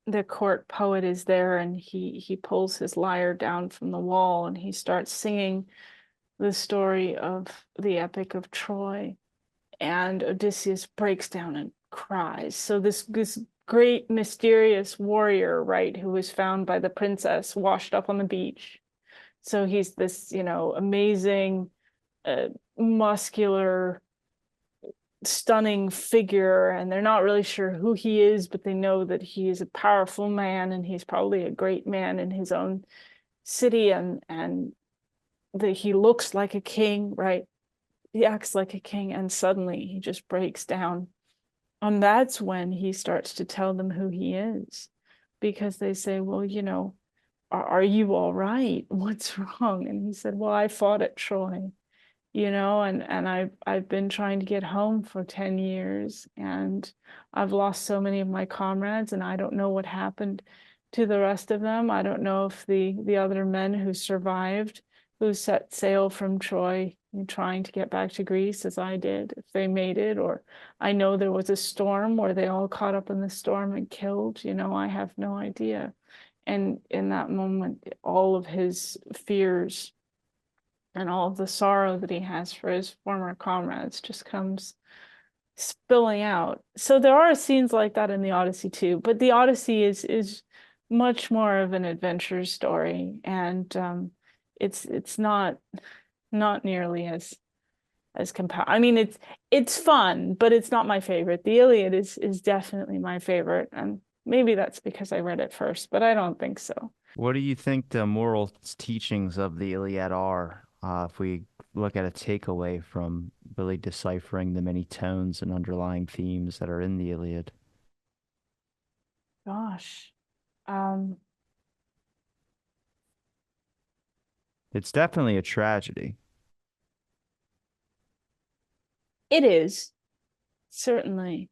the court poet is there, and he pulls his lyre down from the wall and he starts singing the story of the epic of Troy, and Odysseus breaks down and cries. So this great mysterious warrior, right, who was found by the princess washed up on the beach. So he's this, amazing, muscular, stunning figure, and they're not really sure who he is, but they know that he is a powerful man, and he's probably a great man in his own city, and that he looks like a king, right? He acts like a king, and suddenly he just breaks down. And that's when he starts to tell them who he is, because they say, well, are you all right? What's wrong? And he said, well, I fought at Troy, and I've been trying to get home for 10 years, and I've lost so many of my comrades, and I don't know what happened to the rest of them. I don't know if the other men who survived, who set sail from Troy trying to get back to Greece as I did, if they made it, or I know there was a storm where they all caught up in the storm and killed, I have no idea. And in that moment, all of his fears and all of the sorrow that he has for his former comrades just comes spilling out. So there are scenes like that in the Odyssey too, but the Odyssey is much more of an adventure story, and it's not nearly as compelling. I mean, it's fun, but it's not my favorite. The Iliad is definitely my favorite, and maybe that's because I read it first, but I don't think so. What do you think the moral teachings of the Iliad are? If we look at a takeaway from really deciphering the many tones and underlying themes that are in the Iliad. Gosh. Um, It's definitely a tragedy. it is, certainly.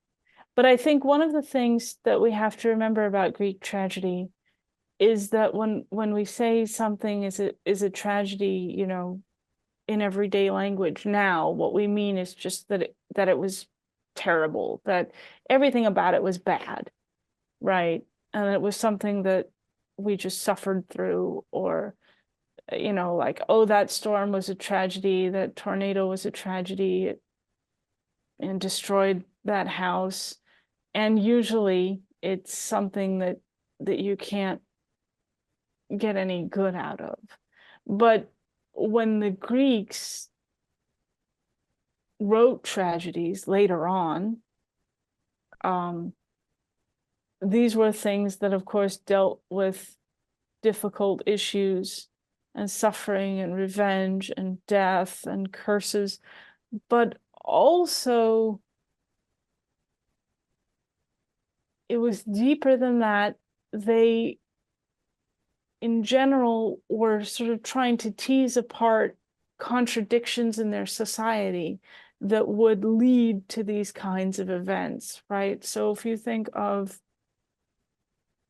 But I think one of the things that we have to remember about Greek tragedy is that when we say something is a tragedy, in everyday language now, what we mean is just that it was terrible, that everything about it was bad, right? And it was something that we just suffered through, or like, oh, that storm was a tragedy, that tornado was a tragedy, and destroyed that house. And usually it's something that you can't get any good out of. But when the Greeks wrote tragedies later on, these were things that, of course, dealt with difficult issues and suffering and revenge and death and curses, but also it was deeper than that. They, in general, were sort of trying to tease apart contradictions in their society that would lead to these kinds of events, right? So if you think of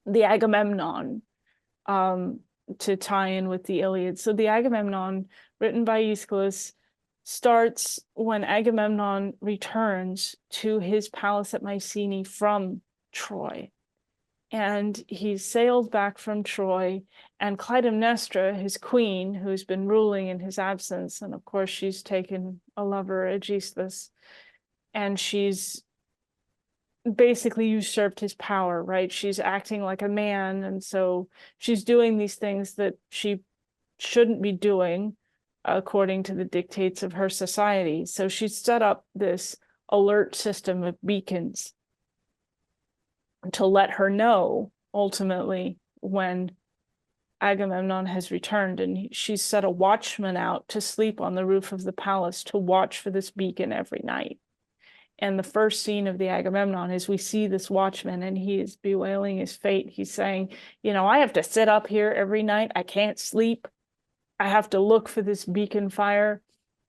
the Agamemnon, to tie in with the Iliad. So the Agamemnon, written by Aeschylus, starts when Agamemnon returns to his palace at Mycenae from Troy. And he sailed back from Troy, and Clytemnestra, his queen, who's been ruling in his absence, and of course she's taken a lover, Aegisthus, and she's basically usurped his power, right? She's acting like a man, and so she's doing these things that she shouldn't be doing, according to the dictates of her society. So she set up this alert system of beacons to let her know ultimately when Agamemnon has returned, and she's set a watchman out to sleep on the roof of the palace to watch for this beacon every night. And the first scene of the Agamemnon is we see this watchman and he is bewailing his fate. He's saying, I have to sit up here every night. I can't sleep. I have to look for this beacon fire.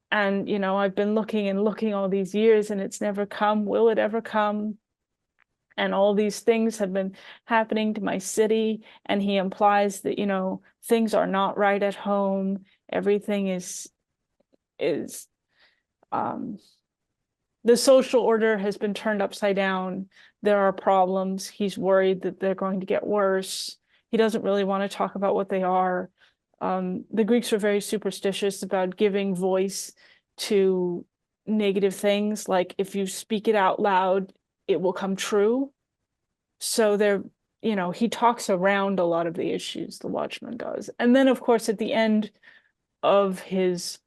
And, I've been looking and looking all these years and it's never come. Will it ever come? And all these things have been happening to my city. And he implies that, things are not right at home. Everything is the social order has been turned upside down. There are problems. He's worried that they're going to get worse. He doesn't really want to talk about what they are. The Greeks were very superstitious about giving voice to negative things. Like if you speak it out loud, it will come true. So he talks around a lot of the issues, the watchman does. And then, of course, at the end of his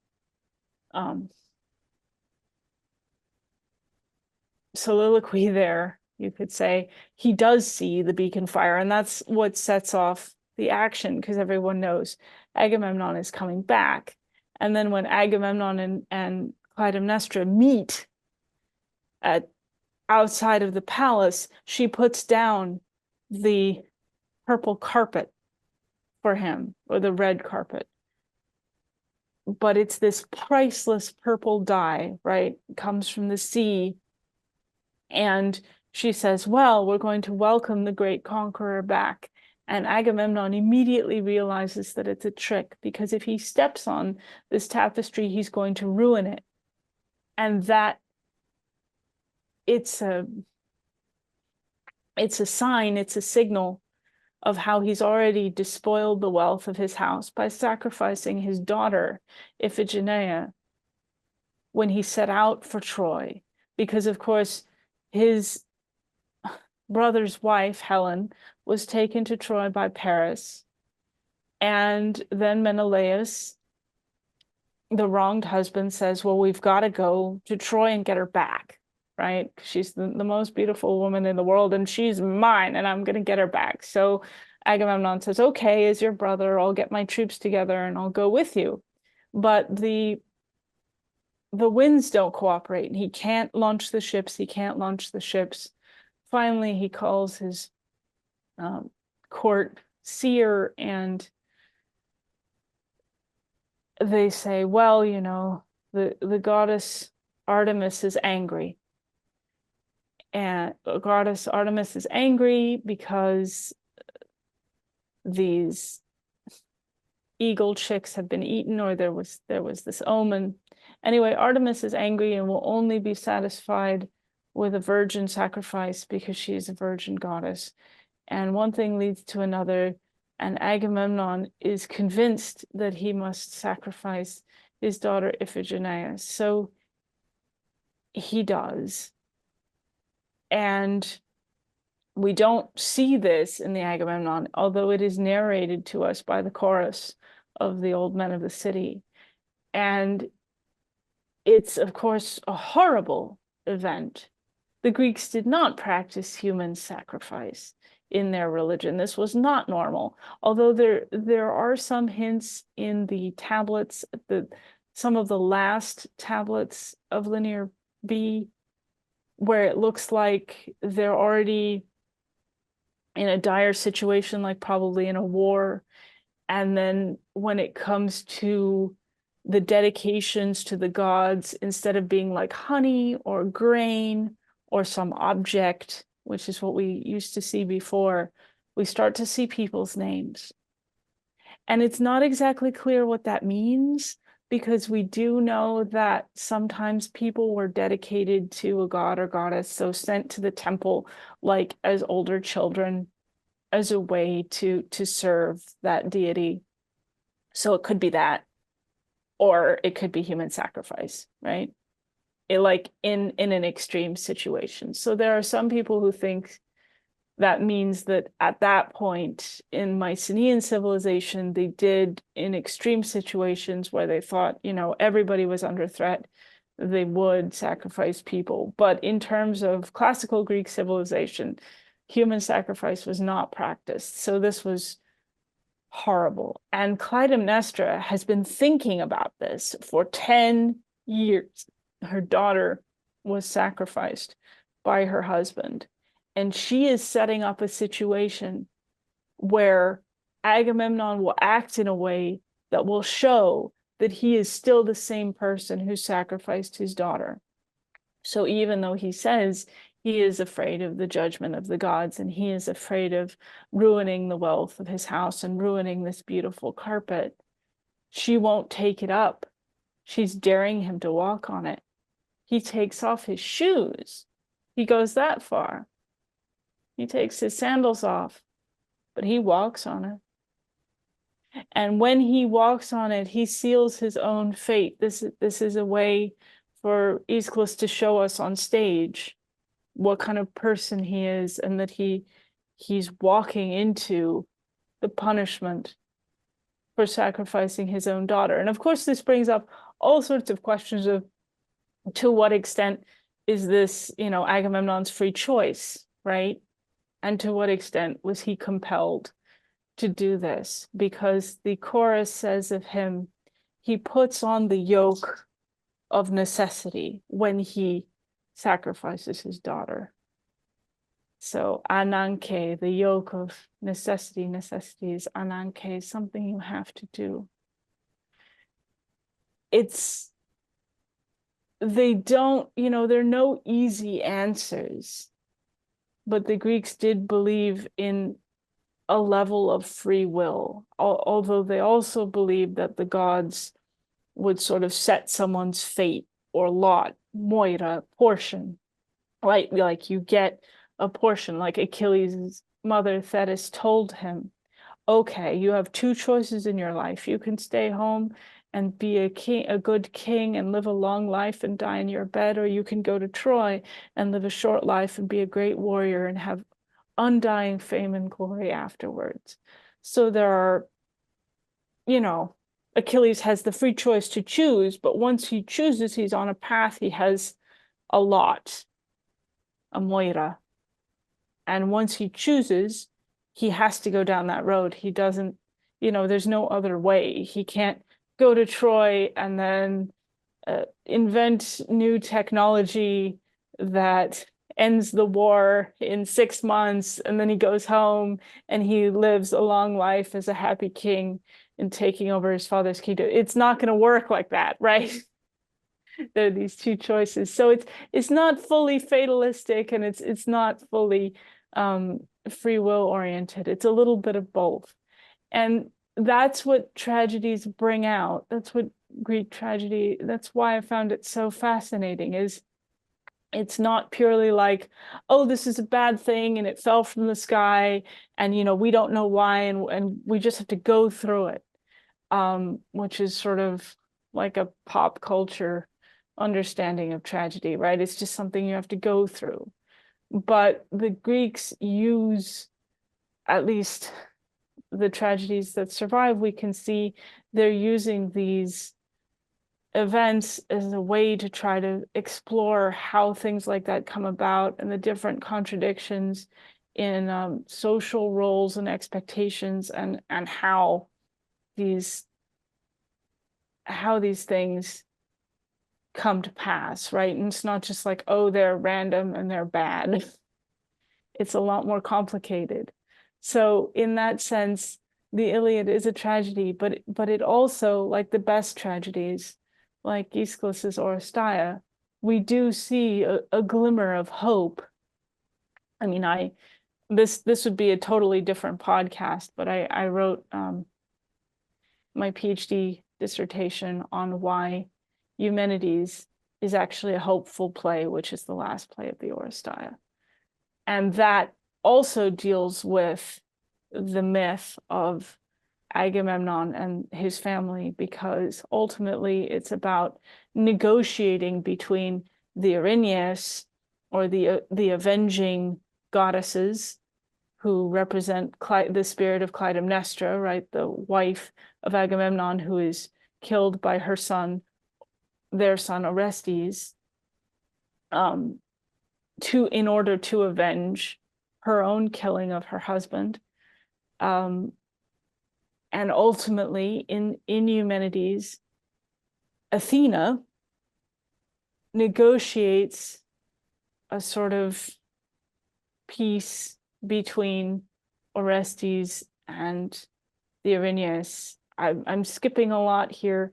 soliloquy there, you could say, he does see the beacon fire, and that's what sets off the action, because everyone knows Agamemnon is coming back. And then when Agamemnon and Clytemnestra meet outside of the palace, she puts down the purple carpet for him, or the red carpet. But it's this priceless purple dye, right? It comes from the sea. And she says, well, we're going to welcome the great conqueror back. And Agamemnon immediately realizes that it's a trick, because if he steps on this tapestry, he's going to ruin it. And that it's a sign, it's a signal of how he's already despoiled the wealth of his house by sacrificing his daughter, Iphigenia, when he set out for Troy. Because, of course, his brother's wife, Helen, was taken to Troy by Paris. And then Menelaus, the wronged husband, says, well, we've got to go to Troy and get her back, right? She's the most beautiful woman in the world, and she's mine, and I'm going to get her back. So Agamemnon says, okay, as your brother, I'll get my troops together and I'll go with you. But the winds don't cooperate, and he can't launch the ships. Finally, he calls his court seer, and they say, well, the goddess Artemis is angry. And goddess Artemis is angry because these eagle chicks have been eaten, or there was this omen. Anyway, Artemis is angry and will only be satisfied with a virgin sacrifice because she is a virgin goddess. And one thing leads to another, and Agamemnon is convinced that he must sacrifice his daughter Iphigenia. So he does. And we don't see this in the Agamemnon, although it is narrated to us by the chorus of the old men of the city. And it's, of course, a horrible event. The Greeks did not practice human sacrifice in their religion. This was not normal, although there are some hints in the tablets, some of the last tablets of Linear B, where it looks like they're already in a dire situation, like probably in a war. And then when it comes to the dedications to the gods, instead of being like honey or grain or some object, which is what we used to see before, we start to see people's names. And it's not exactly clear what that means, because we do know that sometimes people were dedicated to a god or goddess, so sent to the temple like as older children, as a way to serve that deity. So it could be that, or it could be human sacrifice, right? Like in an extreme situation. So there are some people who think that means that at that point in Mycenaean civilization, they did, in extreme situations where they thought, everybody was under threat, they would sacrifice people. But in terms of classical Greek civilization, human sacrifice was not practiced. So this was horrible. And Clytemnestra has been thinking about this for 10 years. Her daughter was sacrificed by her husband. And she is setting up a situation where Agamemnon will act in a way that will show that he is still the same person who sacrificed his daughter. So even though he says he is afraid of the judgment of the gods and he is afraid of ruining the wealth of his house and ruining this beautiful carpet, she won't take it up. She's daring him to walk on it. He takes off his shoes. He goes that far. He takes his sandals off, but he walks on it. And when he walks on it, he seals his own fate. This is a way for Aeschylus to show us on stage what kind of person he is, and that he's walking into the punishment for sacrificing his own daughter. And of course, this brings up all sorts of questions of, to what extent is this, Agamemnon's free choice, right? And to what extent was he compelled to do this? Because the chorus says of him, he puts on the yoke of necessity when he sacrifices his daughter. So ananke, the yoke of necessity is ananke, something you have to do. They don't, there are no easy answers, but the Greeks did believe in a level of free will, although they also believed that the gods would sort of set someone's fate or lot, moira, portion, right? Like you get a portion, like Achilles' mother Thetis told him, okay, you have two choices in your life. You can stay home and be a good king and live a long life and die in your bed, or you can go to Troy and live a short life and be a great warrior and have undying fame and glory afterwards. So there are, Achilles has the free choice to choose, but once he chooses, he's on a path, he has a lot, a moira. And once he chooses, he has to go down that road. He doesn't, there's no other way. He can't go to Troy and then invent new technology that ends the war in 6 months, and then he goes home and he lives a long life as a happy king and taking over his father's kingdom. It's not going to work like that, right? There are these two choices. So it's not fully fatalistic, and it's not fully free will oriented. It's a little bit of both. And that's what tragedies bring out. That's what Greek tragedy, that's why I found it so fascinating, is it's not purely like, oh, this is a bad thing and it fell from the sky and we don't know why, and we just have to go through it, which is sort of like a pop culture understanding of tragedy, right? It's just something you have to go through. But the Greeks use, at least the tragedies that survive, we can see they're using these events as a way to try to explore how things like that come about and the different contradictions in social roles and expectations, and how these things come to pass, right? And it's not just like, oh, they're random and they're bad. It's a lot more complicated. So in that sense, the Iliad is a tragedy, but it also, like the best tragedies, like Aeschylus's Oresteia, we do see a glimmer of hope. I mean, this would be a totally different podcast, but I wrote my PhD dissertation on why Eumenides is actually a hopeful play, which is the last play of the Oresteia. And that also deals with the myth of Agamemnon and his family, because ultimately it's about negotiating between the Erinyes, or the avenging goddesses, who represent the spirit of Clytemnestra, right? The wife of Agamemnon, who is killed by her son, their son Orestes, in order to avenge her own killing of her husband. And ultimately, in Eumenides, Athena negotiates a sort of peace between Orestes and the Erinyes. I'm skipping a lot here,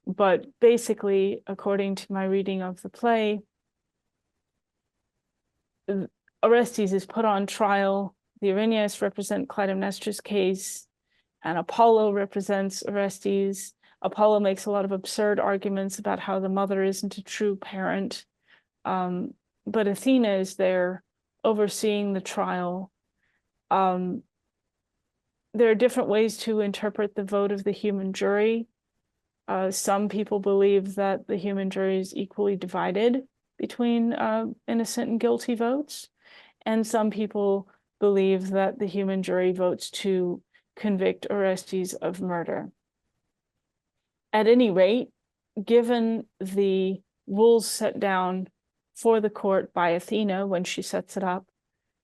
but basically, according to my reading of the play, Orestes is put on trial. The Erinyes represent Clytemnestra's case, and Apollo represents Orestes. Apollo makes a lot of absurd arguments about how the mother isn't a true parent. But Athena is there overseeing the trial. There are different ways to interpret the vote of the human jury. Some people believe that the human jury is equally divided between innocent and guilty votes. And some people believe that the human jury votes to convict Orestes of murder. At any rate, given the rules set down for the court by Athena when she sets it up,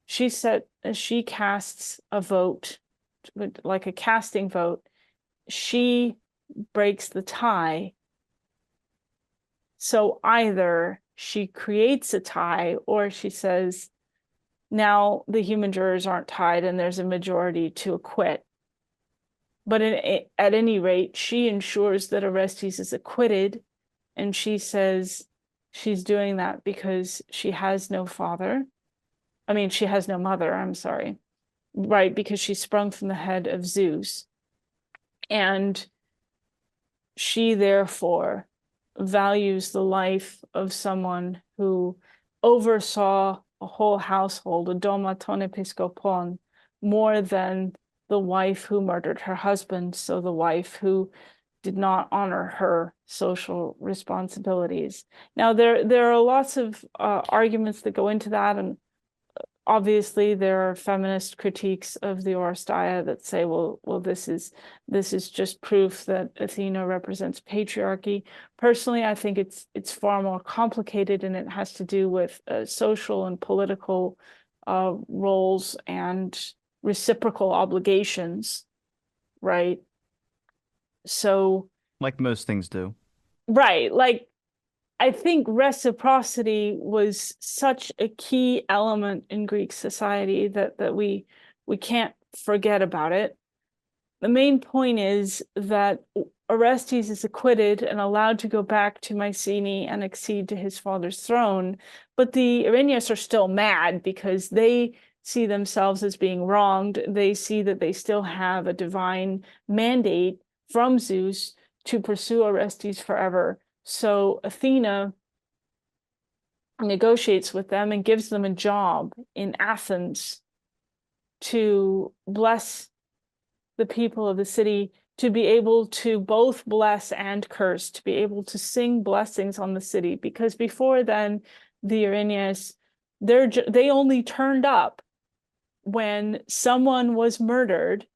she casts a vote, like a casting vote. She breaks the tie. So either she creates a tie, or she says, now the human jurors aren't tied and there's a majority to acquit. But at any rate, she ensures that Orestes is acquitted, and she says she's doing that because she has no father. I mean, she has no mother, I'm sorry. Right, because she sprung from the head of Zeus. And she therefore values the life of someone who oversaw a whole household, a domaton episkopon, more than the wife who murdered her husband, so the wife who did not honor her social responsibilities. Now, there are lots of arguments that go into that, and obviously there are feminist critiques of the Oresteia that say, well, this is just proof that Athena represents patriarchy. Personally, I think it's far more complicated, and it has to do with social and political roles and reciprocal obligations, right? So, like most things do. right, like I think reciprocity was such a key element in Greek society that we can't forget about it. The main point is that Orestes is acquitted and allowed to go back to Mycenae and accede to his father's throne, but the Erinyes are still mad because they see themselves as being wronged. They see that they still have a divine mandate from Zeus to pursue Orestes forever. So Athena negotiates with them and gives them a job in Athens to bless the people of the city, to be able to both bless and curse, to be able to sing blessings on the city. Because before then, the Erinyes, they only turned up when someone was murdered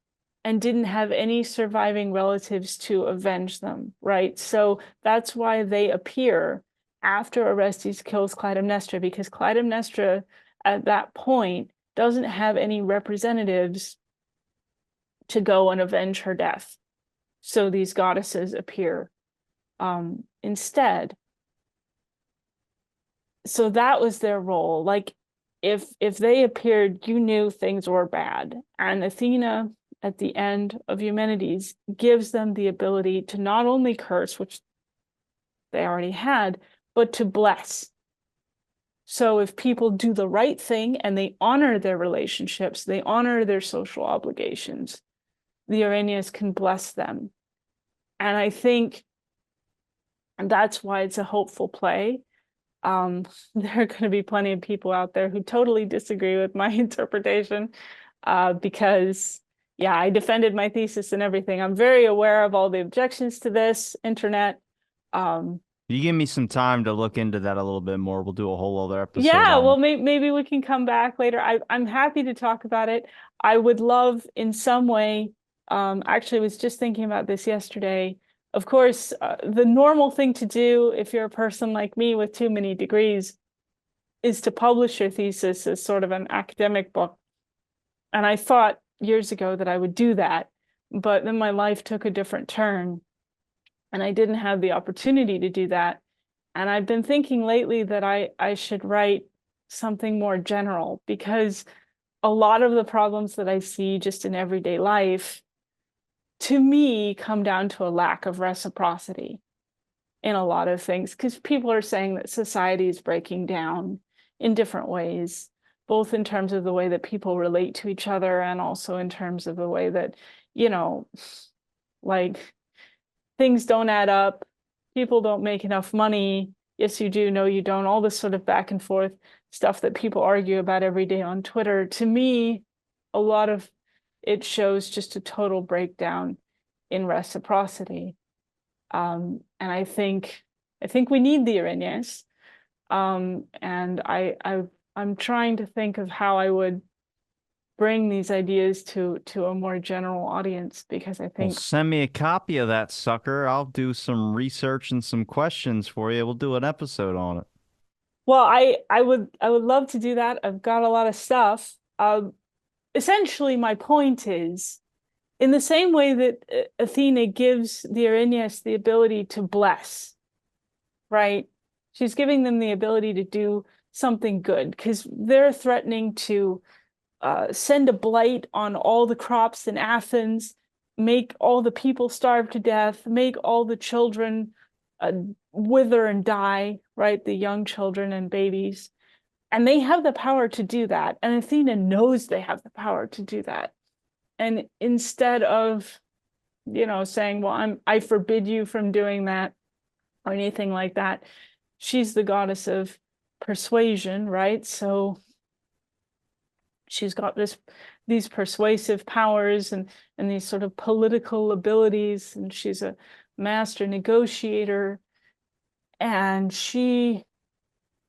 and didn't have any surviving relatives to avenge them, right? So that's why they appear after Orestes kills Clytemnestra, because Clytemnestra at that point doesn't have any representatives to go and avenge her death. So these goddesses appear instead. So that was their role. Like if they appeared, you knew things were bad. And Athena, at the end of Eumenides, gives them the ability to not only curse, which they already had, but to bless. So if people do the right thing and they honor their relationships, they honor their social obligations, the Erinyes can bless them. And I think that's why it's a hopeful play. There are going to be plenty of people out there who totally disagree with my interpretation because, yeah, I defended my thesis and everything. I'm very aware of all the objections to this internet. You give me some time to look into that a little bit more. We'll do a whole other episode Yeah, on well, it. maybe we can come back later. I'm happy to talk about it. I would love in some way, actually, I was just thinking about this yesterday. Of course, the normal thing to do if you're a person like me with too many degrees is to publish your thesis as sort of an academic book. And I thought years ago that I would do that, but then my life took a different turn and I didn't have the opportunity to do that. And I've been thinking lately that I should write something more general because a lot of the problems that I see just in everyday life, to me, come down to a lack of reciprocity in a lot of things. Because people are saying that society is breaking down in different ways, both in terms of the way that people relate to each other and also in terms of the way that, you know, like things don't add up, people don't make enough money. Yes, you do. No, you don't. All this sort of back and forth stuff that people argue about every day on Twitter. To me, a lot of it shows just a total breakdown in reciprocity. And I think we need the Arrhenius. And I'm trying to think of how I would bring these ideas to a more general audience because I Well, think send me a copy of that sucker. I'll do some research and some questions for you. We'll do an episode on it. well, I would love to do that. I've got a lot of stuff. Essentially, my point is, in the same way that Athena gives the Erinyes the ability to bless, right? She's giving them the ability to do something good because they're threatening to send a blight on all the crops in Athens, make all the people starve to death, make all the children uh, wither and die, right? The young children and babies. And they have the power to do that. And Athena knows they have the power to do that. And instead of, saying, well, I forbid you from doing that or anything like that, she's the goddess of persuasion, right? So she's got these persuasive powers and these sort of political abilities, and she's a master negotiator. And she,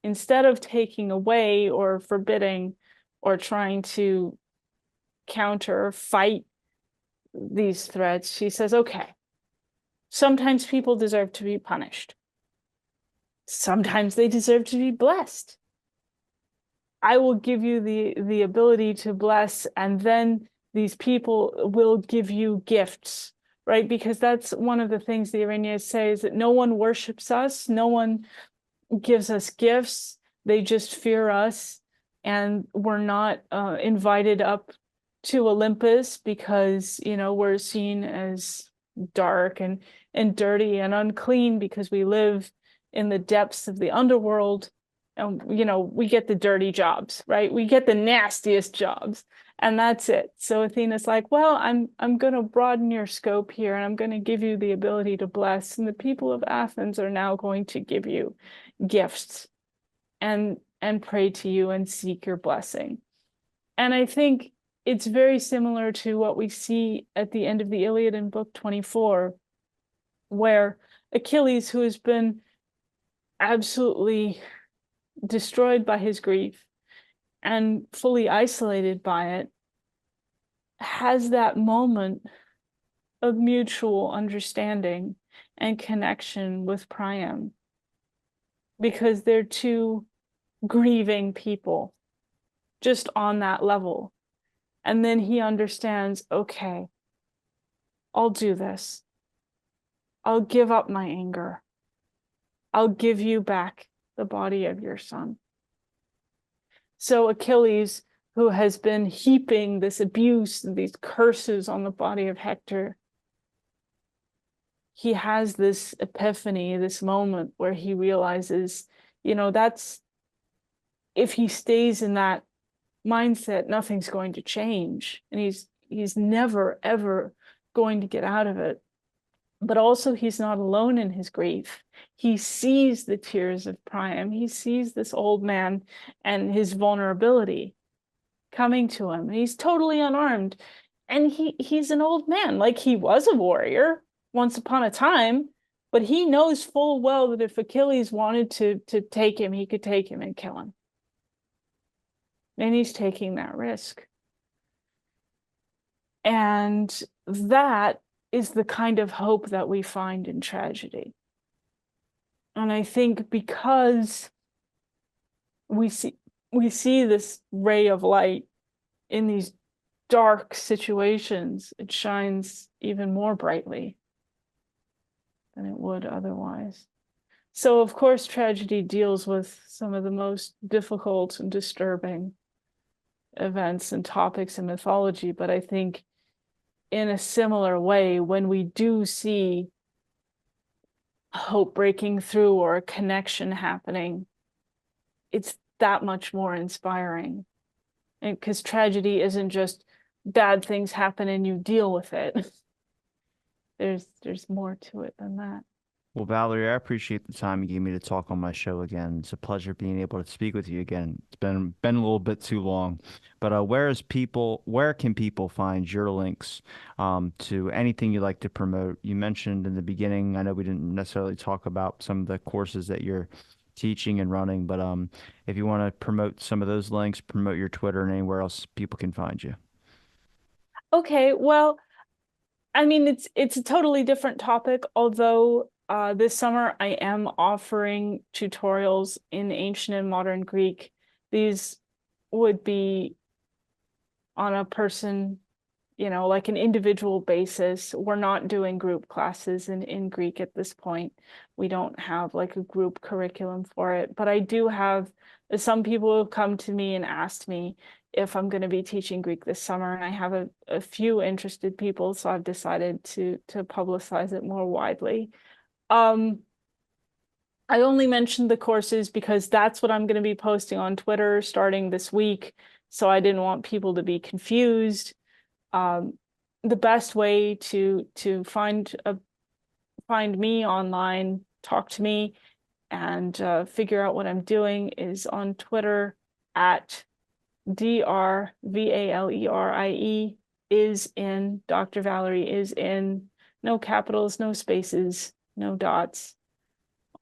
instead of taking away or forbidding or trying to counter or fight these threats, she says, okay, sometimes people deserve to be punished. Sometimes they deserve to be blessed. I will give you the ability to bless, and then these people will give you gifts, right? Because that's one of the things the Iranians say is that no one worships us, no one gives us gifts. They just fear us, and we're not invited up to Olympus because we're seen as dark and dirty and unclean because we live in the depths of the underworld, and we get the dirty jobs, right? We get the nastiest jobs, and that's it. So Athena's like, well, I'm going to broaden your scope here, and I'm going to give you the ability to bless, and the people of Athens are now going to give you gifts and pray to you and seek your blessing. And I think it's very similar to what we see at the end of the Iliad in book 24, where Achilles, who has been absolutely destroyed by his grief and fully isolated by it, has that moment of mutual understanding and connection with Priam because they're two grieving people just on that level. And then he understands, okay, I'll do this. I'll give up my anger. I'll give you back the body of your son. So Achilles, who has been heaping this abuse and these curses on the body of Hector, he has this epiphany, this moment where he realizes, that's, if he stays in that mindset, nothing's going to change. And he's never, ever going to get out of it. But also he's not alone in his grief. He sees the tears of Priam. He sees this old man and his vulnerability coming to him. And he's totally unarmed. And he's an old man. Like, he was a warrior once upon a time, But he knows full well that if Achilles wanted to take him, he could take him and kill him. And he's taking that risk. And that is the kind of hope that we find in tragedy. And I think because we see we see this ray of light in these dark situations, it shines even more brightly than it would otherwise. So, of course, tragedy deals with some of the most difficult and disturbing events and topics in mythology, but I think in a similar way, when we do see hope breaking through or a connection happening, it's that much more inspiring. And because tragedy isn't just bad things happen and you deal with it. There's more to it than that. Well, Valerie, I appreciate the time you gave me to talk on my show again. It's a pleasure being able to speak with you again. It's been a little bit too long, but where can people find your links to anything you like to promote? You mentioned in the beginning, I know we didn't necessarily talk about some of the courses that you're teaching and running, but if you want to promote some of those links, promote your Twitter and anywhere else people can find you. Okay, well, I mean, it's a totally different topic, although this summer I am offering tutorials in ancient and modern Greek. These would be on a person, like an individual basis. We're not doing group classes in Greek at this point. We don't have like a group curriculum for it, but I do have some people have come to me and asked me if I'm going to be teaching Greek this summer, and I have a few interested people, so I've decided to publicize it more widely. Um, I only mentioned the courses because that's what I'm going to be posting on Twitter starting this week, so I didn't want people to be confused. Um, the best way to find me online, talk to me, and figure out what I'm doing is on Twitter at DrValerie is in, Dr. Valerie is in, no capitals, no spaces, no dots,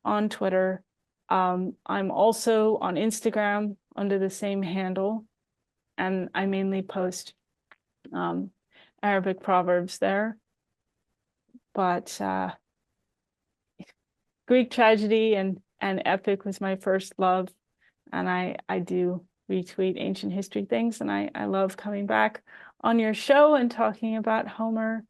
on Twitter. I'm also on Instagram under the same handle, and I mainly post Arabic proverbs there. But Greek tragedy and epic was my first love, and I do retweet ancient history things, and I love coming back on your show and talking about Homer.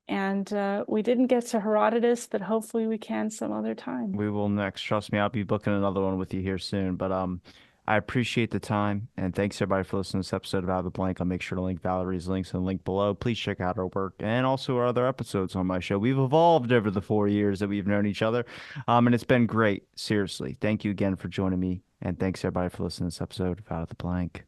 And we didn't get to Herodotus, but hopefully we can some other time. We will next. Trust me, I'll be booking another one with you here soon. But I appreciate the time and thanks everybody for listening to this episode of Out of the Blank. I'll make sure to link Valerie's links in the link below. Please check out her work and also our other episodes on my show. We've evolved over the 4 years that we've known each other, and it's been great. Seriously, thank you again for joining me, and thanks everybody for listening to this episode of Out of the Blank.